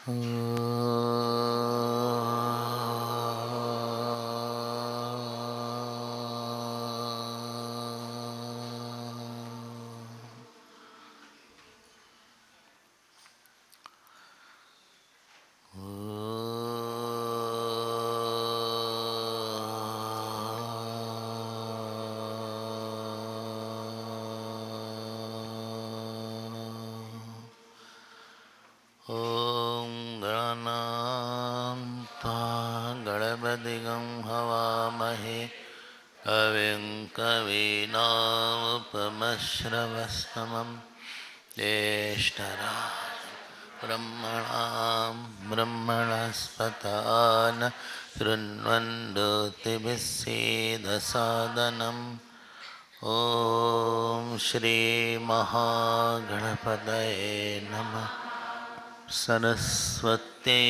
ॐ गणपतिगं हवामहे कविं कवीनामुपमश्रवस्तमं ज्येष्ठराजं ब्रह्मणां ब्रह्मणस्पतान् शृण्वन्नोतिभिस्सीदसादनम् ॐ श्रीमहागणपतये नमः। सरस्वत्यै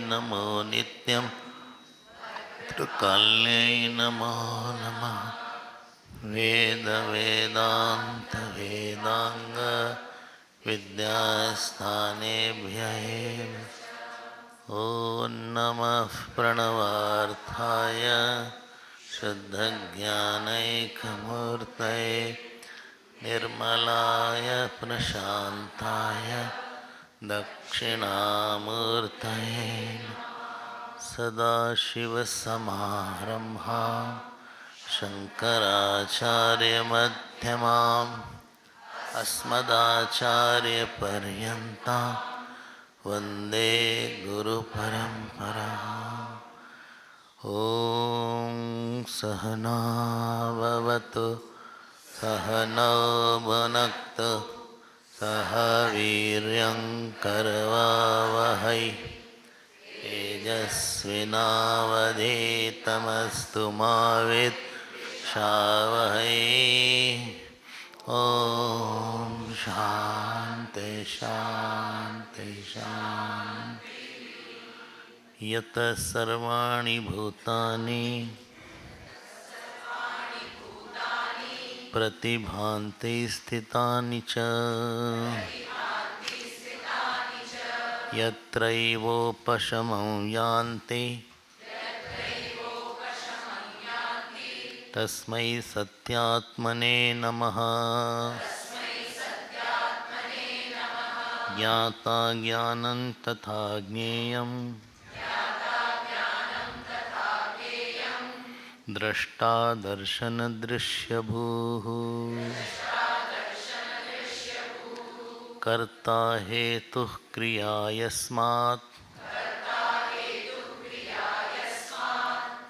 नमो नित्यं त्रिकाल्यै नमो नमः। वेदान्त विद्यास्थानेभ्यः ॐ नमः प्रणवार्थाय शुद्धज्ञानैकमूर्तये निर्मलाय प्रशान्ताय दक्षिणामूर्तये सदाशिवसमारम्भां शङ्कराचार्यमध्यमाम् अस्मदाचार्यपर्यन्तां वन्दे गुरुपरम्पराम्। ॐ सहना भवतु सहनौ भुनक्तु सह वीर्यं करवावहै तेजस्विनावधीतमस्तु मा विद्विषावहै। ॐ शान्ति शान्ति शान्ति। यतः सर्वाणि भूतानि प्रतिभान्ति स्थितानि च यत्रैवोपशमं यान्ति तस्मै सत्यात्मने नमः। ज्ञाता ज्ञानं तथा ज्ञेयं द्रष्टा दर्शनदृश्यभूः कर्ता हेतुः क्रिया यस्मात्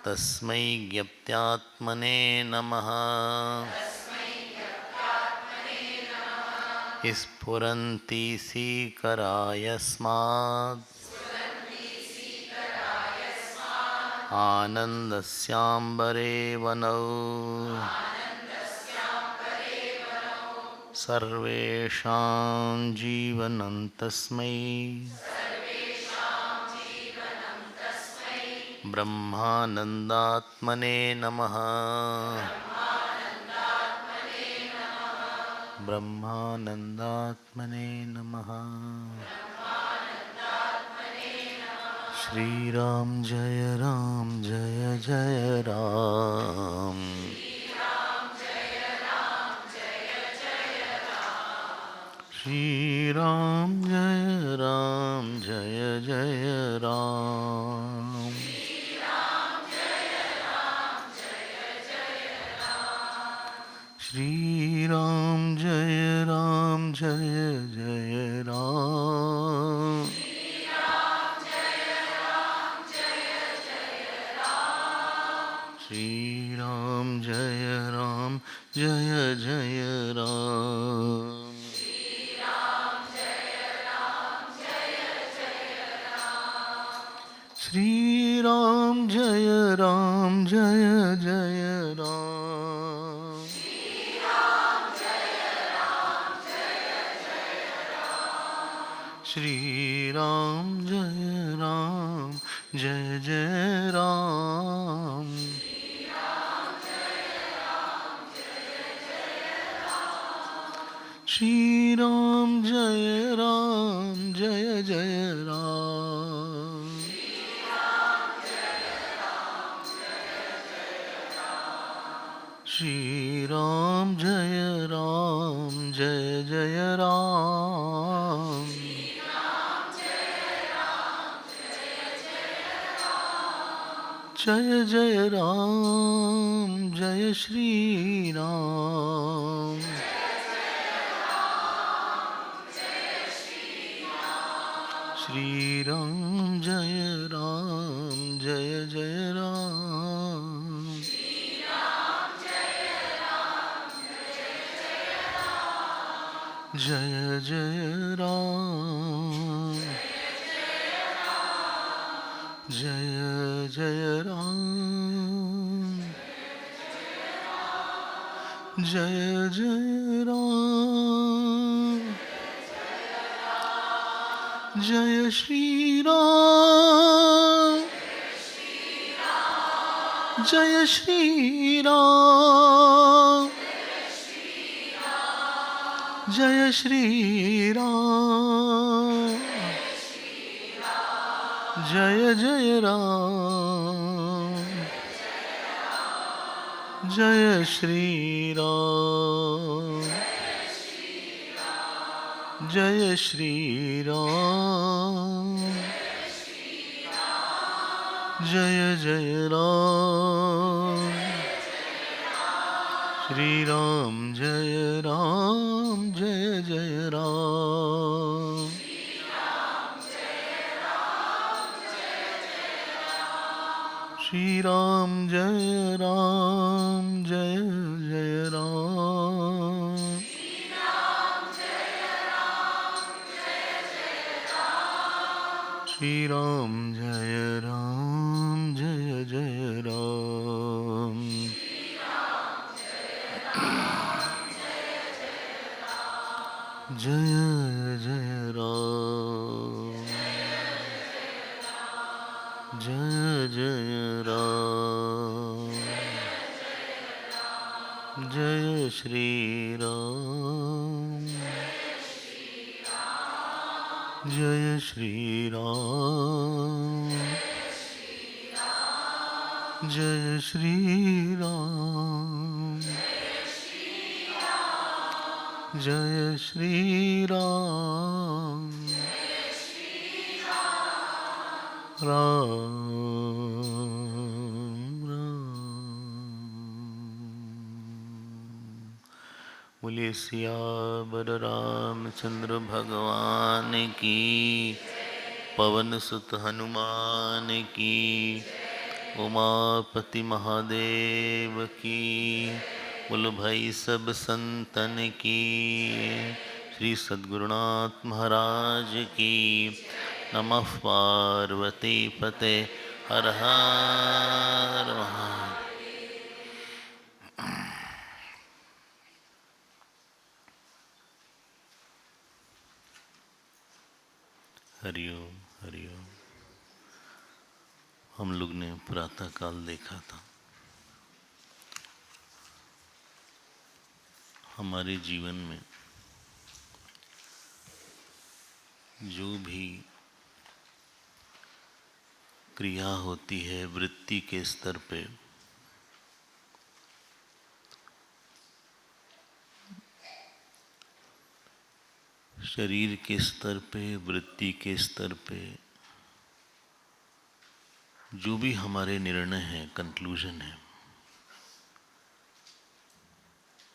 तस्मै ज्ञप्त्यात्मने नमः। स्फुरन्ति सीकरा यस्मात् आनन्दस्याम्बरे वनौ सर्वेषां जीवनं तस्मै ब्रह्मानन्दात्मने नमः। ब्रह्मानन्दात्मने नमः। श्रीराम जय जय राम। श्रीराम जय जय राम। श्रीराम जय जय राम। श्रीराम जय जय राम। श्रीराम जय जय राम। श्रीराम जय जय राम। श्रीराम जय जय राम श्री राम जय जय राम जय जय राम जय श्री राम श्री राम जय जय राम जय जय राम जय जय राम जय जय राम जय श्री राम जय श्री राम जय श्री राम जय जय राम जय श्री राम जय श्री राम जय जय राम श्री राम जय जय राम श्री राम जय जय राम श्री राम जय जय राम जय जय राम जय जय राम जय श्री राम जय श्री राम जय श्री राम जय श्री राम राम बोलिए सियावर रामचंद्र भगवान की पवन सुत हनुमान की उमापति महादेव की बोलो भाई सब संतन की श्री सद्गुरुनाथ महाराज की नमः पार्वती पते हर हर महादेव। हरिओम हरिओम। हम लोग ने प्रातः काल देखा था हमारे जीवन में जो भी क्रिया होती है वृत्ति के स्तर पे, शरीर के स्तर पे, वृत्ति के स्तर पे, जो भी हमारे निर्णय हैं, कंक्लूजन है,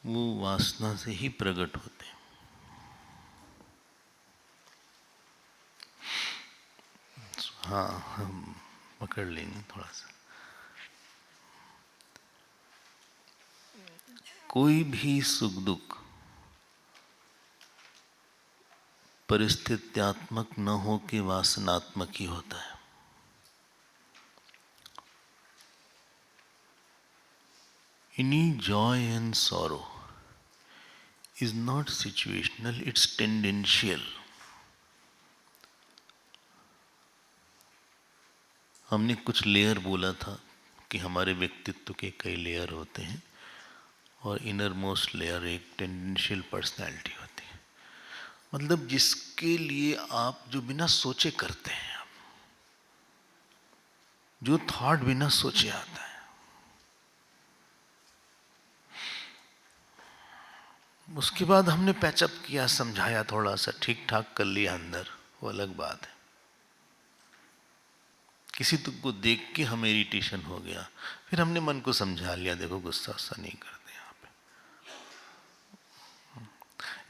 वो वासना से ही प्रकट होते हैं। हाँ, हम पकड़ लेंगे थोड़ा सा। कोई भी सुख दुख परिस्थित्यात्मक न हो के वासनात्मक ही होता है। Any joy and sorrow is not situational, it's tendential. हमने कुछ लेयर बोला था कि हमारे व्यक्तित्व के कई लेयर होते हैं और इनर मोस्ट लेयर एक टेंडेंशियल पर्सनैलिटी होती है। मतलब जिसके लिए आप जो बिना सोचे करते हैं, जो थॉट बिना सोचे आता है, उसके बाद हमने पैचअप किया, समझाया, थोड़ा सा ठीक ठाक कर लिया अंदर, वो अलग बात है। किसी को देख के हमें इरिटेशन हो गया, फिर हमने मन को समझा लिया, देखो गुस्सा सा नहीं करते यहाँ पे।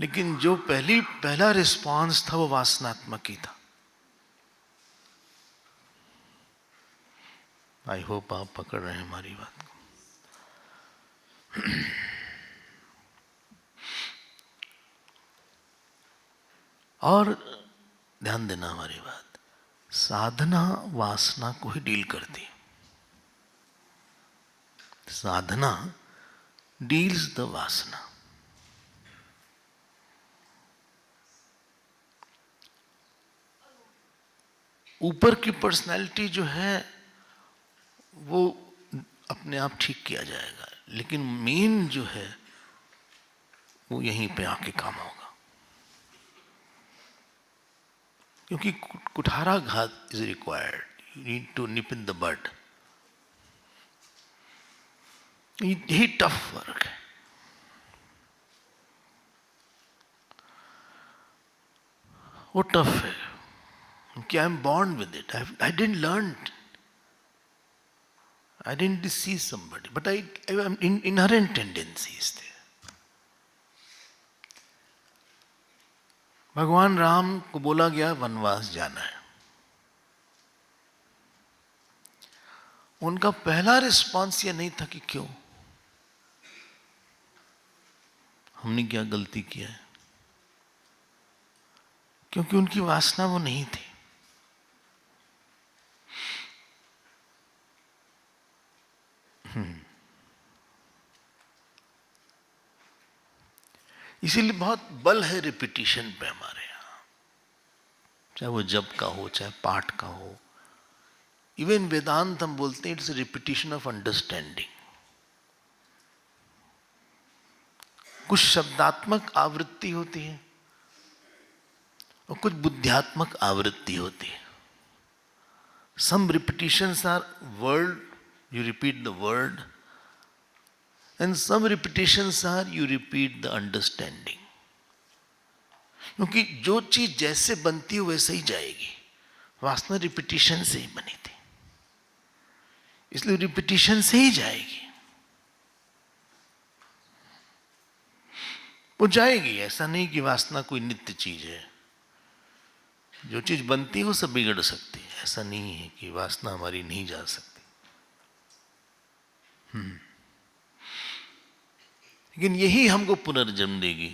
लेकिन जो पहला रिस्पांस था वो वासनात्मक ही था। आई होप आप पकड़ रहे हैं हमारी बात को। और ध्यान देना हमारी बात, साधना वासना को ही डील करती है। साधना डील्स द वासना। ऊपर की पर्सनैलिटी जो है वो अपने आप ठीक किया जाएगा, लेकिन मेन जो है वो यहीं पे आके काम होगा। क्योंकि कुठाराघात is required, you need to nip in the bud. यही टफ वर्क है। वो टफ है कि I am born with it, I didn't learn, I didn't deceive somebody, but I am inherent tendencies there. भगवान राम को बोला गया वनवास जाना है। उनका पहला रिस्पांस ये नहीं था कि क्यों, हमने क्या गलती किया है, क्योंकि उनकी वासना वो नहीं थी। इसीलिए बहुत बल है रिपीटिशन पे हमारे यहाँ, चाहे वो जप का हो, चाहे पाठ का हो। इवन वेदांत हम बोलते हैं इट्स रिपीटिशन ऑफ अंडरस्टैंडिंग। कुछ शब्दात्मक आवृत्ति होती है और कुछ बुद्ध्यात्मक आवृत्ति होती है। Some repetitions are word, you repeat the word, and some repetitions are you repeat the understanding. क्योंकि जो चीज जैसे बनती है वैसे ही जाएगी। वासना रिपीटिशन से ही बनी थी, इसलिए रिपीटिशन से ही जाएगी, वो जाएगी। ऐसा नहीं कि वासना कोई नित्य चीज है, जो चीज बनती है वो सब बिगड़ सकती है। ऐसा नहीं है कि वासना हमारी नहीं जा सकती। लेकिन यही हमको पुनर्जन्म देगी,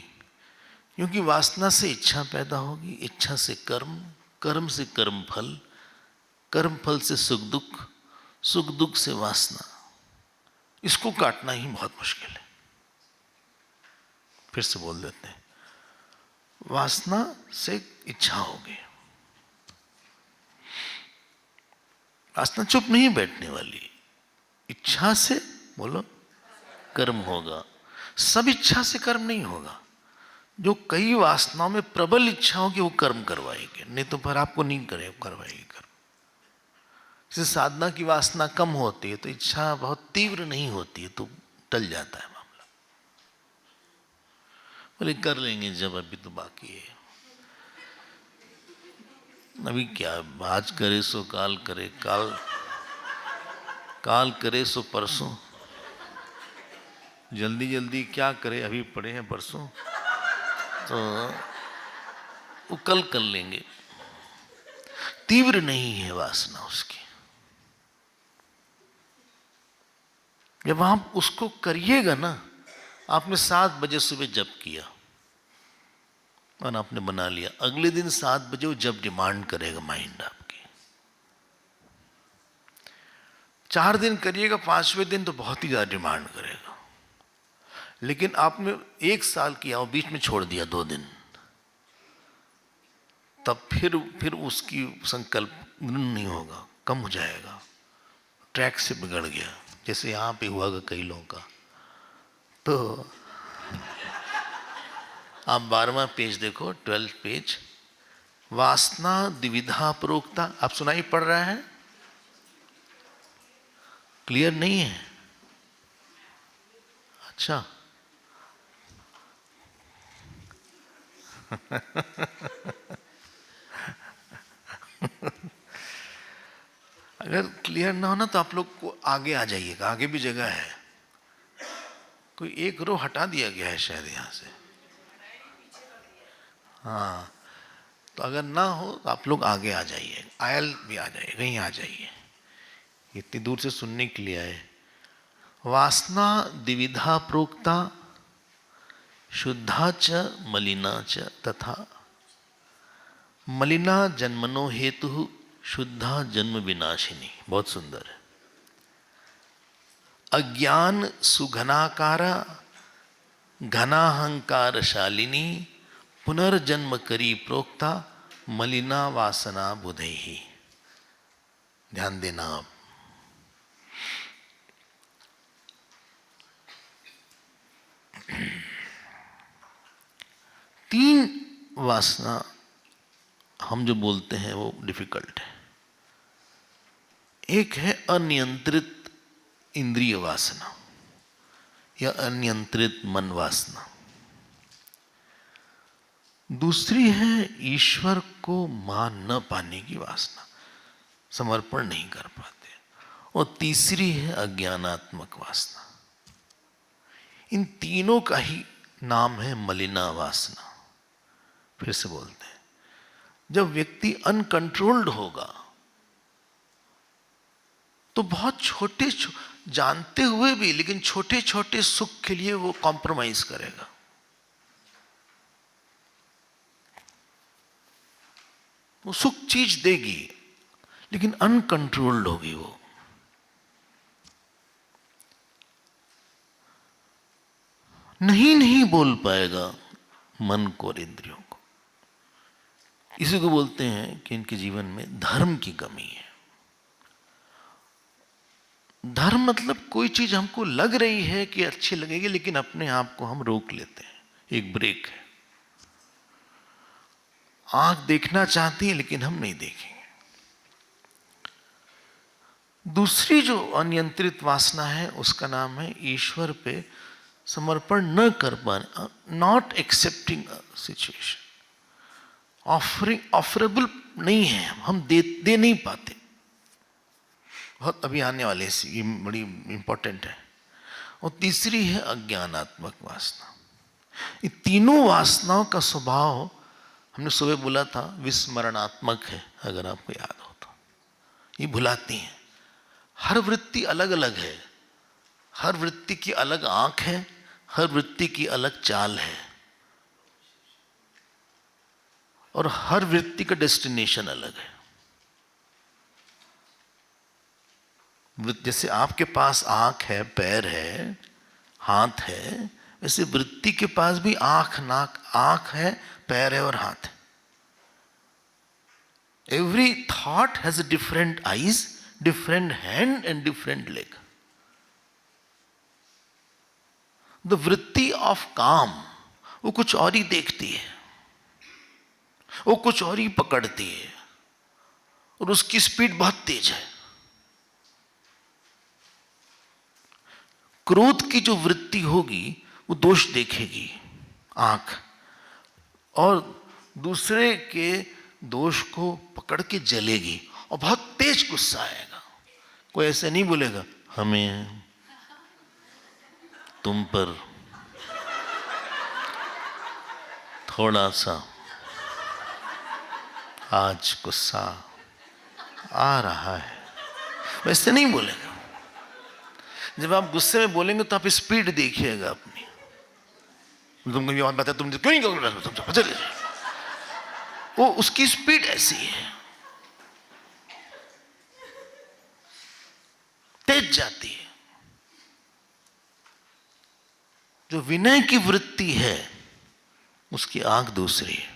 क्योंकि वासना से इच्छा पैदा होगी, इच्छा से कर्म, कर्म से कर्म फल, कर्म फल से सुख दुख, सुख दुख से वासना। इसको काटना ही बहुत मुश्किल है। फिर से बोल देते हैं, वासना से इच्छा होगी। वासना चुप नहीं बैठने वाली, इच्छा से बोलो कर्म होगा। सब इच्छा से कर्म नहीं होगा, जो कई वासनाओं में प्रबल इच्छा होगी वो कर्म करवाएगी, नहीं तो फिर आपको नहीं करवाएगी कर्म। जैसे साधना की वासना कम होती है तो इच्छा बहुत तीव्र नहीं होती है, तो टल जाता है मामला। बोले कर लेंगे जब, अभी तो बाकी है। अभी क्या, आज करे सो काल करे, काल करे सो परसों। जल्दी जल्दी क्या करे, अभी पड़े हैं परसों, तो वो कल कर लेंगे। तीव्र नहीं है वासना उसकी। जब आप उसको करिएगा ना, आपने 7 बजे सुबह जप किया और आपने बना लिया, अगले दिन 7 बजे वो जब डिमांड करेगा माइंड आपकी। 4 दिन करिएगा, 5वें दिन तो बहुत ही ज्यादा डिमांड करेगा। लेकिन आपने 1 साल किया और बीच में छोड़ दिया 2 दिन, तब फिर उसकी संकल्प नहीं होगा, कम हो जाएगा, ट्रैक से बिगड़ गया। जैसे यहाँ पे हुआ कई लोगों का, तो आप 12वां पेज देखो, 12 पेज। वासना द्विविधा प्रोक्ता, आप सुनाई पड़ रहा है? क्लियर नहीं है? अच्छा। अगर क्लियर ना हो ना तो आप लोग को आगे आ जाइएगा, आगे भी जगह है। कोई एक रो हटा दिया गया है शायद यहाँ से। हाँ, तो अगर ना हो तो आप लोग आगे आ जाइए, आयल भी आ जाइए, कहीं आ जाइए, इतनी दूर से सुनने के लिए आए। वासना द्विविधा प्रोक्ता, शुद्धा च मलिना च तथा। मलिना जन्मनो हेतु, शुद्धा जन्म विनाशिनी। बहुत सुंदर है। अज्ञान सुघनाकारा, घनाहंकार शालिनी, पुनर्जन्म करी प्रोक्ता, मलिना वासना बुधे ही। ध्यान देना आप। तीन वासना हम जो बोलते हैं वो डिफिकल्ट है। एक है अनियंत्रित इंद्रिय वासना या अनियंत्रित मन वासना। दूसरी है ईश्वर को मान न पाने की वासना, समर्पण नहीं कर पाते। और तीसरी है अज्ञानात्मक वासना। इन तीनों का ही नाम है मलिना वासना। फिर से बोलते हैं, जब व्यक्ति अनकंट्रोल्ड होगा तो बहुत छोटे जानते हुए भी, लेकिन छोटे छोटे सुख के लिए वो कॉम्प्रोमाइज करेगा। वो सुख चीज देगी लेकिन अनकंट्रोल्ड होगी वो। नहीं बोल पाएगा मन को और इंद्रियों को। इसी को बोलते हैं कि इनके जीवन में धर्म की कमी है। धर्म मतलब कोई चीज हमको लग रही है कि अच्छी लगेगी, लेकिन अपने आप को हम रोक लेते हैं। एक ब्रेक है। आंख देखना चाहती है लेकिन हम नहीं देखेंगे। दूसरी जो अनियंत्रित वासना है उसका नाम है ईश्वर पे समर्पण न कर पाने, नॉट एक्सेप्टिंग सिचुएशन। ऑफरेबल नहीं है, हम दे नहीं पाते। बहुत अभी आने वाले से ये बड़ी इंपॉर्टेंट है। और तीसरी है अज्ञानात्मक वासना। ये तीनों वासनाओं का स्वभाव हमने सुबह बोला था विस्मरणात्मक है, अगर आपको याद हो तो। ये भुलाती हैं। हर वृत्ति अलग अलग है, हर वृत्ति की अलग आंख है, हर वृत्ति की अलग चाल है, और हर वृत्ति का डेस्टिनेशन अलग है। जैसे आपके पास आंख है, पैर है, हाथ है, वैसे वृत्ति के पास भी आंख है, पैर है और हाथ है। Every thought has different eyes, different hand and different leg. The वृत्ति ऑफ काम वो कुछ और ही देखती है, वो कुछ और ही पकड़ती है, और उसकी स्पीड बहुत तेज है। क्रोध की जो वृत्ति होगी वो दोष देखेगी आंख, और दूसरे के दोष को पकड़ के जलेगी, और बहुत तेज गुस्सा आएगा। कोई ऐसे नहीं बोलेगा हमें तुम पर थोड़ा सा आज गुस्सा आ रहा है, वैसे नहीं बोलेगा। जब आप गुस्से में बोलेंगे तो आप स्पीड देखिएगा अपनी। तुमको ये बात बता, तुम क्यों नहीं करोगे, वो उसकी स्पीड ऐसी है, तेज जाती है। जो विनय की वृत्ति है उसकी आंख दूसरी है।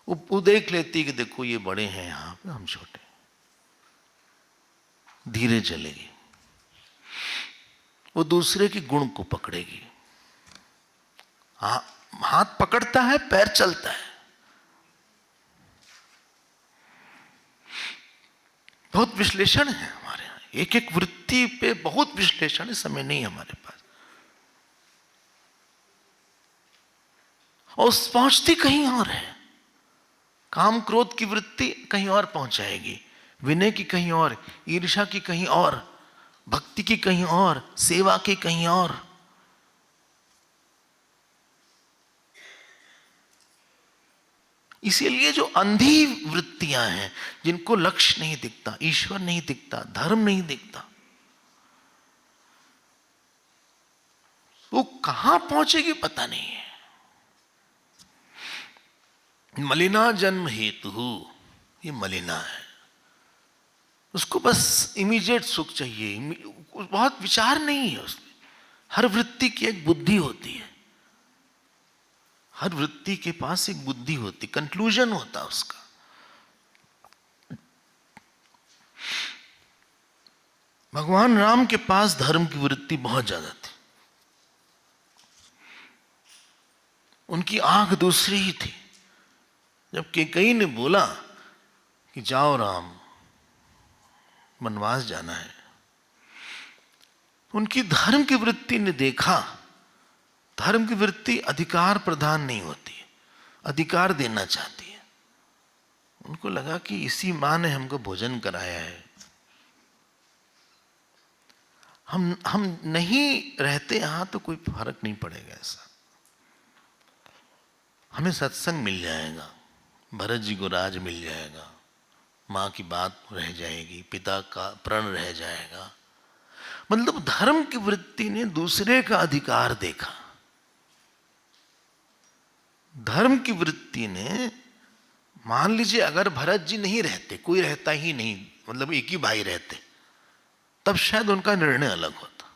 वो देख लेती है कि देखो ये बड़े हैं यहां पे, हम छोटे, धीरे चलेगी। वो दूसरे के गुण को पकड़ेगी। हाँ, हाथ पकड़ता है, पैर चलता है। बहुत विश्लेषण है हमारे यहाँ, एक एक वृत्ति पे बहुत विश्लेषण है, समय नहीं है हमारे पास। और पहुंचती कहीं और है। काम क्रोध की वृत्ति कहीं और पहुंचाएगी, विनय की कहीं और, ईर्ष्या की कहीं और, भक्ति की कहीं और, सेवा की कहीं और। इसीलिए जो अंधी वृत्तियां हैं, जिनको लक्ष्य नहीं दिखता, ईश्वर नहीं दिखता, धर्म नहीं दिखता, वो कहां पहुंचेगी पता नहीं है। मलिना जन्म हेतु, ये मलिना है, उसको बस इमीडिएट सुख चाहिए, बहुत विचार नहीं है उसमें। हर वृत्ति की एक बुद्धि होती है, हर वृत्ति के पास एक बुद्धि होती, कंक्लूजन होता उसका। भगवान राम के पास धर्म की वृत्ति बहुत ज्यादा थी, उनकी आंख दूसरी ही थी। जब कैकेयी ने बोला कि जाओ राम, वनवास जाना है, उनकी धर्म की वृत्ति ने देखा, धर्म की वृत्ति अधिकार प्रधान नहीं होती है, अधिकार देना चाहती है। उनको लगा कि इसी मां ने हमको भोजन कराया है, हम नहीं रहते यहां तो कोई फर्क नहीं पड़ेगा, ऐसा हमें सत्संग मिल जाएगा, भरत जी को राज मिल जाएगा, मां की बात रह जाएगी, पिता का प्रण रह जाएगा। मतलब धर्म की वृत्ति ने दूसरे का अधिकार देखा, धर्म की वृत्ति ने, मान लीजिए अगर भरत जी नहीं रहते, कोई रहता ही नहीं, मतलब एक ही भाई रहते, तब शायद उनका निर्णय अलग होता।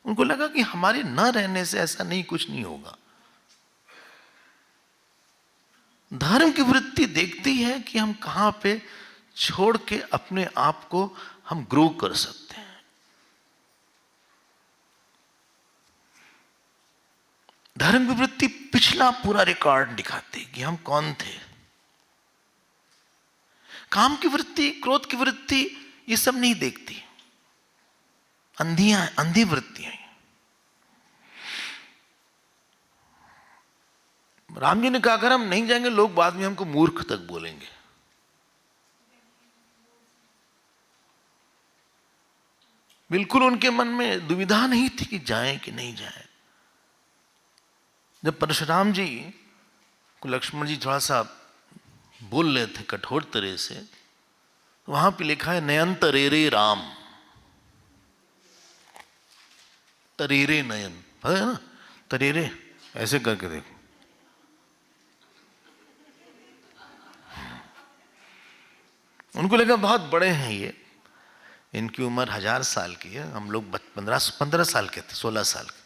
उनको लगा कि हमारे न रहने से ऐसा नहीं, कुछ नहीं होगा। धर्म की वृत्ति देखती है कि हम कहां पे छोड़ के अपने आप को हम ग्रो कर सकते हैं। धर्म की वृत्ति पिछला पूरा रिकॉर्ड दिखाती कि हम कौन थे। काम की वृत्ति, क्रोध की वृत्ति, ये सब नहीं देखती, अंधियां, अंधी वृत्तियां। राम जी ने कहा अगर हम नहीं जाएंगे, लोग बाद में हमको मूर्ख तक बोलेंगे। बिल्कुल उनके मन में दुविधा नहीं थी कि जाएं कि नहीं जाएं। जब परशुराम जी को लक्ष्मण जी थोड़ा सा बोल रहे थे कठोर तरह से, तो वहां पे लिखा है नयन तरेरे राम, तरेरे नयन, है ना, तरेरे ऐसे करके देखो। उनको लगा बहुत बड़े हैं ये, इनकी उम्र 1000 साल की है, हम लोग 15 साल के थे, 16 साल के,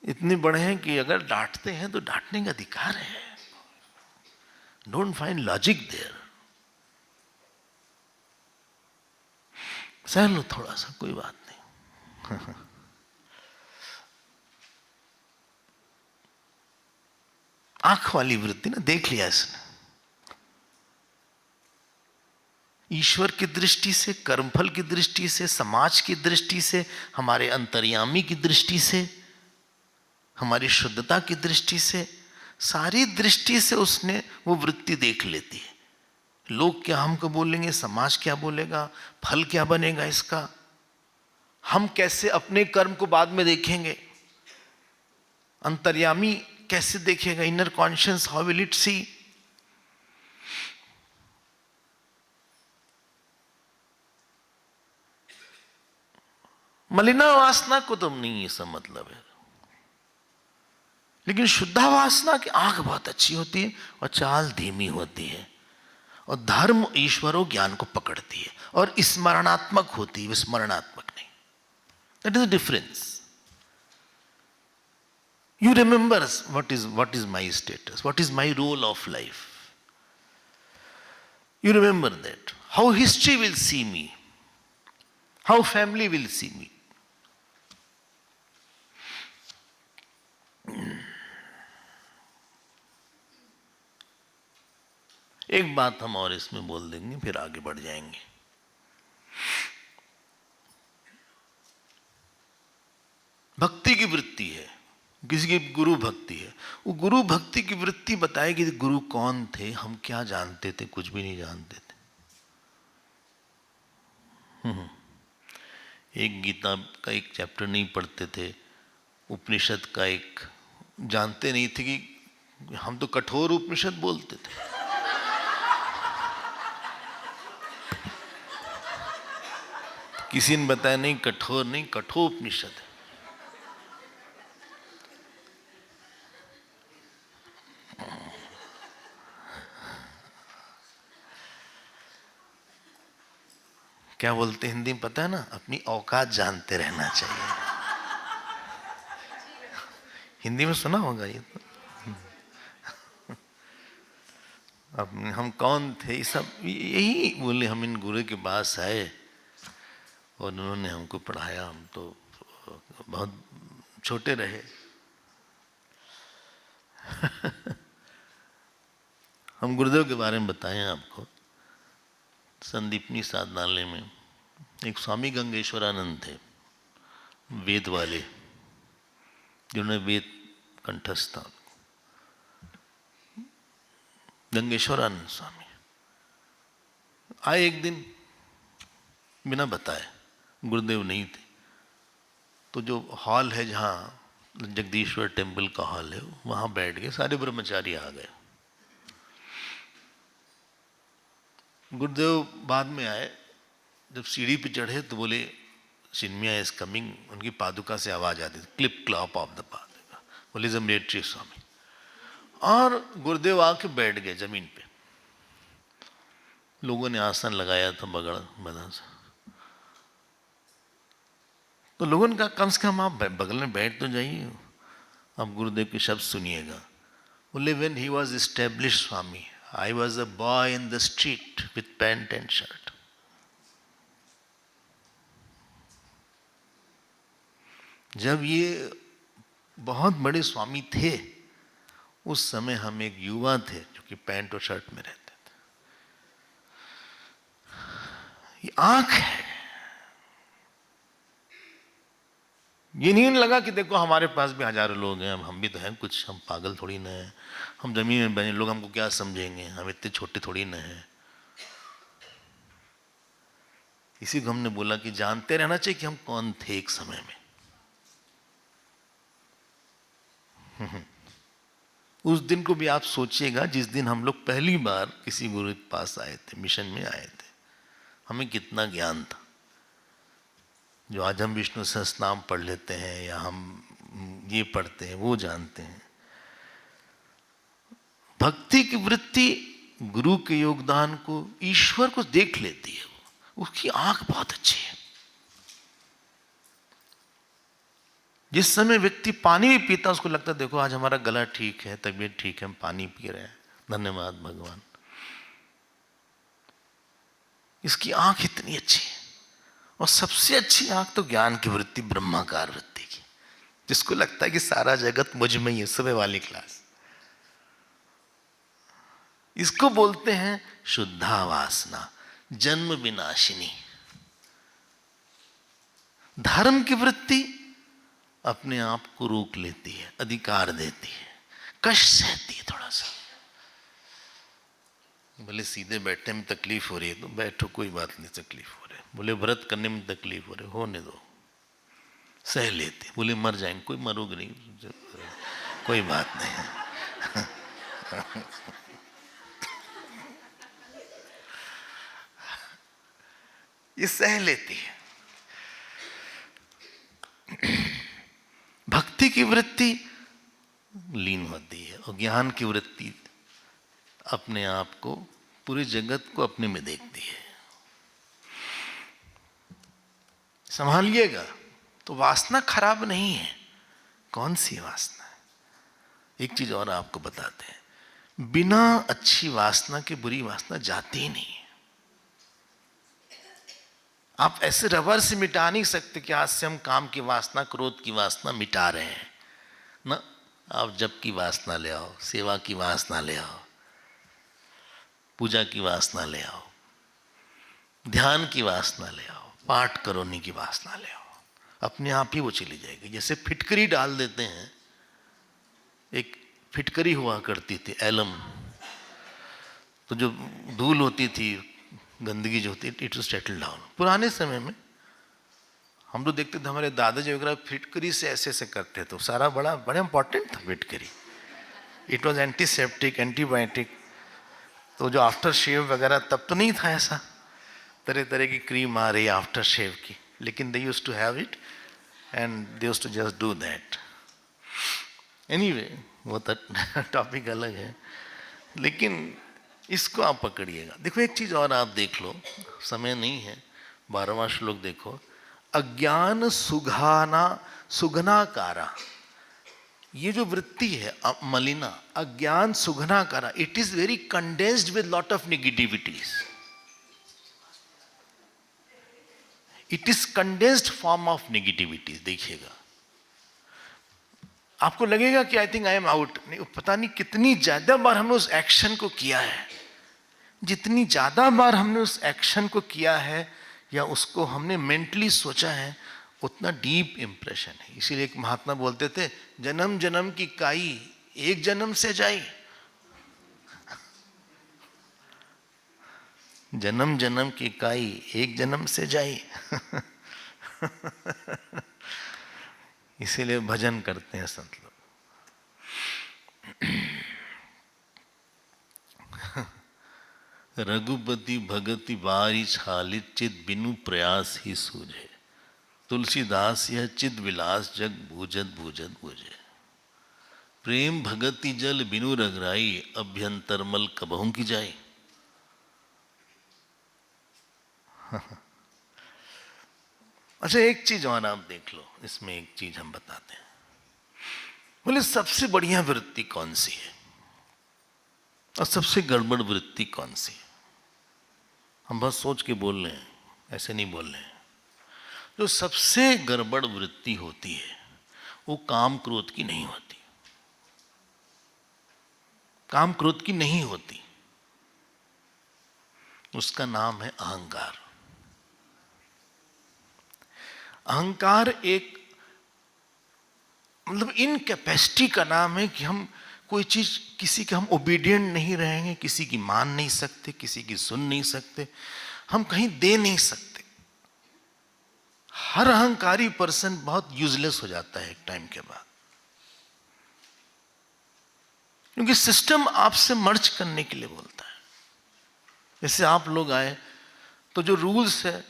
इतने बड़े हैं कि अगर डांटते हैं तो डांटने का अधिकार है। डोंट फाइंड लॉजिक देयर, सह लो थोड़ा सा, कोई बात नहीं। आंख वाली वृत्ति ना, देख लिया इसने, ईश्वर की दृष्टि से, कर्मफल की दृष्टि से, समाज की दृष्टि से, हमारे अंतर्यामी की दृष्टि से, हमारी शुद्धता की दृष्टि से, सारी दृष्टि से उसने वो वृत्ति देख लेती है। लोग क्या हमको बोलेंगे, समाज क्या बोलेगा, फल क्या बनेगा इसका, हम कैसे अपने कर्म को बाद में देखेंगे, अंतर्यामी कैसे देखेगा, inner conscious how will it see. मलिना वासना को तो नहीं इसका मतलब है, लेकिन शुद्धा वासना की आंख बहुत अच्छी होती है और चाल धीमी होती है, और धर्म ईश्वर और ज्ञान को पकड़ती है और स्मरणात्मक होती है, विस्मरणात्मक नहीं। That is the difference. You remember what is my status, what is my role of life. You remember that. How history will see me, how family will see me. एक बात हम और इसमें बोल देंगे, फिर आगे बढ़ जाएंगे। भक्ति की वृत्ति है, किसी की गुरु भक्ति है, वो गुरु भक्ति की वृत्ति बताएगी गुरु कौन थे, हम क्या जानते थे, कुछ भी नहीं जानते थे। एक गीता का एक चैप्टर नहीं पढ़ते थे, उपनिषद का एक जानते नहीं थे कि हम तो कठोर उपनिषद बोलते थे। किसी ने बताया नहीं कठोर नहीं, कठोपनिषद है। क्या बोलते हिंदी में पता है ना, अपनी औकात जानते रहना चाहिए। हिंदी में सुना होगा ये तो। अब हम कौन थे, ये सब यही बोले। हम इन गुरु के पास आए और उन्होंने हमको पढ़ाया, हम तो बहुत छोटे रहे। हम गुरुदेव के बारे में बताएं आपको। संदीपनी साधनालय में एक स्वामी गंगेश्वरानंद थे, वेद वाले, जिन्होंने वेद कंठस्थ था। गंगेश्वरानंद स्वामी आए एक दिन बिना बताए, गुरुदेव नहीं थे। तो जो हॉल है जहाँ जगदीश्वर टेम्पल का हॉल है, वहाँ बैठ गए, सारे ब्रह्मचारी आ गए। गुरुदेव बाद में आए, जब सीढ़ी पे चढ़े तो बोले चिन्मया इज कमिंग, उनकी पादुका से आवाज आती थी, क्लिप क्लॉप ऑफ द पादुका, बोले जमनेट्री स्वामी। और गुरुदेव आके बैठ गए जमीन पे। लोगों ने आसन लगाया था बगड़ बदा से, तो लोगों ने कहा कम से कम आप बगल में बैठ तो जाइए, अब गुरुदेव के शब्द सुनिएगा। बोले when he was established Swami, I was a boy in the street with pant and shirt. जब ये बहुत बड़े स्वामी थे, उस समय हम एक युवा थे जो कि पैंट और शर्ट में रहते थे। ये आंख है। ये नहीं लगा कि देखो हमारे पास भी हजारों लोग हैं, हम भी तो हैं कुछ, हम पागल थोड़ी ना हैं, हम जमीन में बने, लोग हमको क्या समझेंगे, हम इतने छोटे थोड़ी ना हैं। इसी को हमने बोला कि जानते रहना चाहिए कि हम कौन थे एक समय में। उस दिन को भी आप सोचिएगा जिस दिन हम लोग पहली बार किसी गुरु के पास आए थे, मिशन में आए थे, हमें कितना ज्ञान था। जो आज हम विष्णु सहस्त्रनाम पढ़ लेते हैं या हम ये पढ़ते हैं, वो जानते हैं। भक्ति की वृत्ति गुरु के योगदान को, ईश्वर को देख लेती है। उसकी आंख बहुत अच्छी है। जिस समय व्यक्ति पानी भी पीता, उसको लगता है देखो आज हमारा गला ठीक है, तबीयत ठीक है, हम पानी पी रहे हैं, धन्यवाद भगवान। इसकी आंख इतनी अच्छी है। और सबसे अच्छी आंख तो ज्ञान की वृत्ति, ब्रह्माकार वृत्ति की, जिसको लगता है कि सारा जगत मुझ में ही है। सुबह वाली क्लास, इसको बोलते हैं शुद्धा वासना, जन्म विनाशिनी। धर्म की वृत्ति अपने आप को रोक लेती है, अधिकार देती है, कष्ट सहती है थोड़ा सा। बोले सीधे बैठने में तकलीफ हो रही है तो बैठो, कोई बात नहीं, तकलीफ हो रही है। बोले व्रत करने में तकलीफ हो रही है, होने दो, सह लेते। बोले मर जाएंगे, कोई मरोगे नहीं, कोई बात नहीं। ये सह लेती है। भक्ति की वृत्ति लीन होती है और ज्ञान की वृत्ति अपने आप को, पूरे जगत को अपने में देखती है। संभालिएगा। तो वासना खराब नहीं है। कौन सी वासना है? एक चीज और आपको बताते हैं, बिना अच्छी वासना के बुरी वासना जाती ही नहीं है। आप ऐसे रबर से मिटा नहीं सकते कि आज से हम काम की वासना, क्रोध की वासना मिटा रहे हैं ना। आप जप की वासना ले आओ, सेवा की वासना ले आओ, पूजा की वासना ले आओ, ध्यान की वासना ले आओ, पाठ करोनी की वासना ले आओ, अपने आप ही वो चली जाएगी। जैसे फिटकरी डाल देते हैं, एक फिटकरी हुआ करती थी एलम, तो जो धूल होती थी, गंदगी जो होती, इट वाज सेटल डाउन। पुराने समय में हम तो देखते थे हमारे दादाजी वगैरह फिटकरी से ऐसे ऐसे करते, तो सारा बड़ा इंपॉर्टेंट था फिटकरी। It was antiseptic, antibiotic. तो जो आफ्टर शेव वगैरह तब तो नहीं था ऐसा, तरह तरह की क्रीम आ रही है आफ्टर शेव की, लेकिन they used to have it and they used to just do that. Anyway, वो टॉपिक अलग है, लेकिन इसको आप पकड़िएगा। देखो एक चीज और आप देख लो, समय नहीं है, 12वां श्लोक देखो। अज्ञान सुघनाकारा, ये जो वृत्ति है मलिना, अज्ञान सुघनाकारा, it is very condensed with lot of negativities. It is condensed form of negativities. देखिएगा, आपको लगेगा कि I think I am out, नहीं, पता नहीं कितनी ज्यादा बार हमने उस एक्शन को किया है, जितनी ज्यादा बार हमने उस एक्शन को किया है या उसको हमने मेंटली सोचा है, उतना डीप इंप्रेशन है। इसीलिए एक महात्मा बोलते थे, जन्म जन्म की काई एक जन्म से जाई। जन्म जन्म की काई एक जन्म से जाई। इसीलिए भजन करते हैं संत लोग। रघुपति भगति बारी छालित, चित बिनु प्रयास ही सूझे। तुलसीदास यह चित विलास, जग भूजत भूजत भूजे। प्रेम भगति जल बिनु रगराई, अभ्यंतर मल कबहू की जाए। अच्छा, एक चीज और आप देख लो, इसमें एक चीज हम बताते हैं। बोले सबसे बढ़िया वृत्ति कौन सी है और सबसे गड़बड़ वृत्ति कौन सी है? हम बस सोच के बोल रहे हैं, ऐसे नहीं बोल रहे हैं। जो सबसे गड़बड़ वृत्ति होती है वो काम क्रोध की नहीं होती, काम क्रोध की नहीं होती, उसका नाम है अहंकार। अहंकार एक मतलब इनकैपेसिटी का नाम है कि हम कोई चीज, किसी के हम ओबीडियंट नहीं रहेंगे, किसी की मान नहीं सकते, किसी की सुन नहीं सकते, हम कहीं दे नहीं सकते। हर अहंकारी पर्सन बहुत यूजलेस हो जाता है एक टाइम के बाद, क्योंकि सिस्टम आपसे मर्ज करने के लिए बोलता है। जैसे आप लोग आए तो जो रूल्स है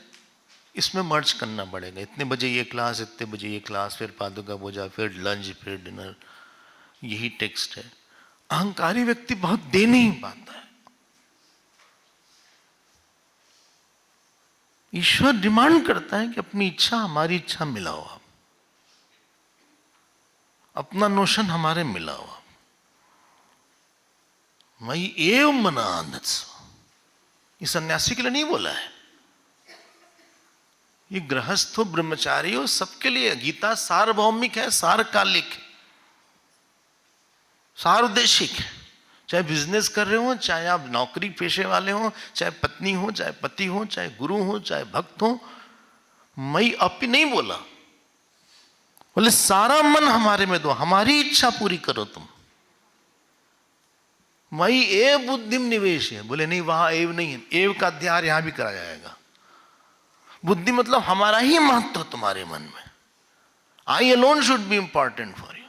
इसमें मर्ज करना पड़ेगा, इतने बजे ये क्लास, इतने बजे ये क्लास, फिर पादुका पूजा, फिर लंच, फिर डिनर, यही टेक्स्ट है। अहंकारी व्यक्ति बहुत दे नहीं पाता है। ईश्वर डिमांड करता है कि अपनी इच्छा हमारी इच्छा मिलाओ आप, अपना नोशन हमारे मिलाओ आप। मई एव मना आनंद, ये सन्यासी के लिए नहीं बोला है, ये गृहस्थ हो, ब्रह्मचारी हो, सबके लिए। गीता सार्वभौमिक है, सार्वकालिक है, सार्वदेशिक है। चाहे बिजनेस कर रहे हो, चाहे आप नौकरी पेशे वाले हो, चाहे पत्नी हो, चाहे पति हो, चाहे गुरु हो, चाहे भक्त हो, मैं अपी नहीं बोला, बोले सारा मन हमारे में दो, हमारी इच्छा पूरी करो तुम। मई एव बुद्धिम निवेश है, बोले नहीं वहां एव नहीं है, एव का अध्याय यहां भी करा जाएगा। बुद्धि मतलब हमारा ही महत्व तुम्हारे मन में, आई alone should be important for you.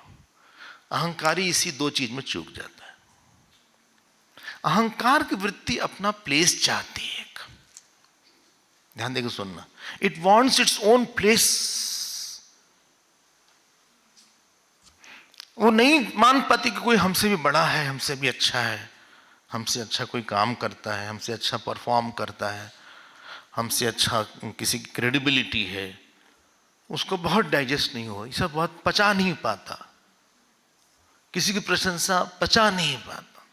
अहंकारी इसी दो चीज में चूक जाता है। अहंकार की वृत्ति अपना प्लेस चाहती है, ध्यान देकर सुनना, it wants its own place. वो नहीं मान पाती कि कोई हमसे भी बड़ा है, हमसे भी अच्छा है, हमसे अच्छा कोई काम करता है, हमसे अच्छा परफॉर्म करता है, हमसे अच्छा किसी की क्रेडिबिलिटी है, उसको बहुत डाइजेस्ट नहीं हो, ये सब बहुत पचा नहीं पाता, किसी की प्रशंसा पचा नहीं पाता,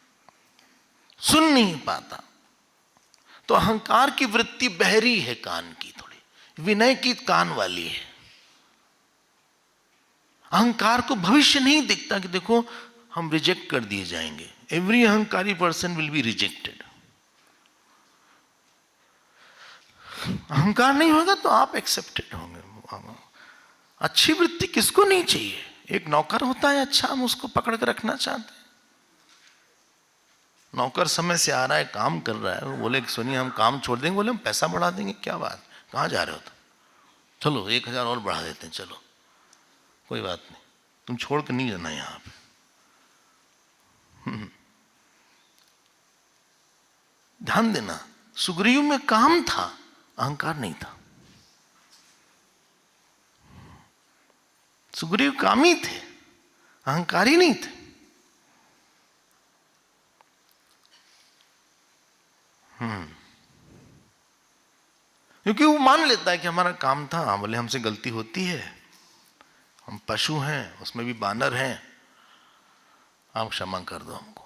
सुन नहीं पाता। तो अहंकार की वृत्ति बहरी है, कान की, थोड़ी विनय की कान वाली है। अहंकार को भविष्य नहीं दिखता कि देखो हम रिजेक्ट कर दिए जाएंगे। एवरी अहंकारी पर्सन विल बी रिजेक्टेड। अहंकार नहीं होगा तो आप एक्सेप्टेड होंगे। अच्छी वृत्ति किसको नहीं चाहिए? एक नौकर होता है अच्छा, हम उसको पकड़ कर रखना चाहते हैं। नौकर समय से आ रहा है, काम कर रहा है, वो बोले कि सुनिए हम काम छोड़ देंगे, बोले हम पैसा बढ़ा देंगे। क्या बात, कहाँ जा रहे हो? तो चलो 1000 और बढ़ा देते हैं, चलो कोई बात नहीं, तुम छोड़ कर नहीं जाना यहाँ पे। ध्यान देना, सुग्रीव में काम था, अहंकार नहीं था। सुग्रीव कामी थे, अहंकारी नहीं थे। क्योंकि वो मान लेता है कि हमारा काम था, बोले हमसे गलती होती है, हम पशु हैं, उसमें भी बानर हैं, आप क्षमा कर दो हमको।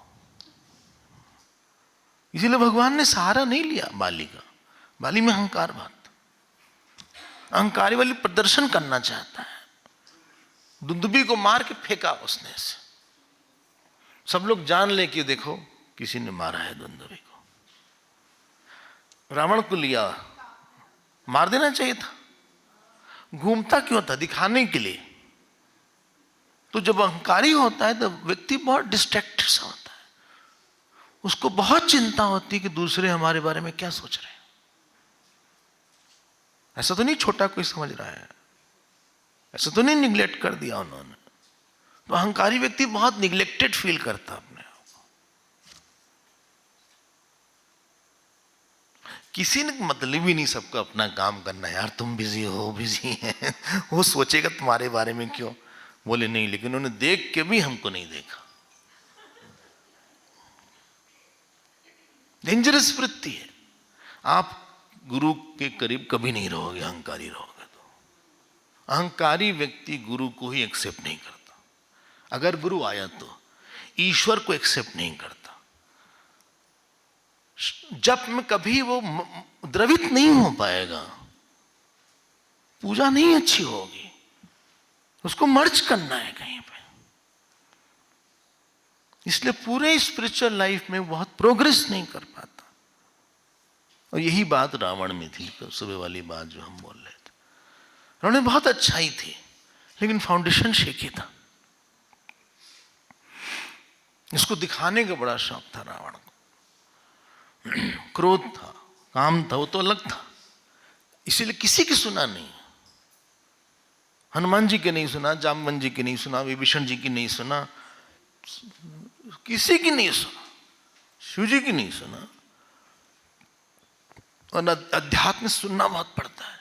इसीलिए भगवान ने सहारा नहीं लिया बाली का। बाली में अहंकार बात, अहंकारी वाली प्रदर्शन करना चाहता है। दुंदुभी को मार के फेंका उसने से, सब लोग जान ले कि देखो किसी ने मारा है दुंदुभी को। रावण को लिया, मार देना चाहिए था, घूमता क्यों था? दिखाने के लिए। तो जब अहंकारी होता है तो व्यक्ति बहुत डिस्ट्रैक्टेड सा होता है, उसको बहुत चिंता होती है कि दूसरे हमारे बारे में क्या सोच रहे हैं। ऐसा तो नहीं छोटा कोई समझ रहा है, ऐसा तो नहीं निग्लेक्ट कर दिया उन्होंने। तो अहंकारी व्यक्ति बहुत निग्लेक्टेड फील करता अपने आप को। किसी ने मतलब ही नहीं, सबको अपना काम करना है। यार तुम बिजी हो, बिजी हैं, वो सोचेगा तुम्हारे बारे में क्यों। बोले नहीं, लेकिन उन्होंने देख के भी हमको नहीं देखा। डेंजरस वृत्ति है। आप गुरु के करीब कभी नहीं रहोगे अहंकारी रहोगे तो। अहंकारी व्यक्ति गुरु को ही एक्सेप्ट नहीं करता। अगर गुरु आया तो ईश्वर को एक्सेप्ट नहीं करता। जप में कभी वो द्रवित नहीं हो पाएगा, पूजा नहीं अच्छी होगी, उसको मर्ज करना है कहीं पे। इसलिए पूरे स्पिरिचुअल लाइफ में बहुत प्रोग्रेस नहीं कर पाता। और यही बात रावण में थी, तो सुबह वाली बात जो हम बोल रहे थे। रावण में बहुत अच्छाई थी, लेकिन फाउंडेशन शेकी था। इसको दिखाने का बड़ा शौक था रावण को। क्रोध था, काम था, वो तो अलग था। इसीलिए किसी की सुना नहीं। हनुमान जी के नहीं सुना, जामवन जी की नहीं सुना, विभीषण जी की नहीं सुना, किसी की नहीं सुना, शिव जी की नहीं सुना। और अध्यात्म सुनना बहुत पड़ता है,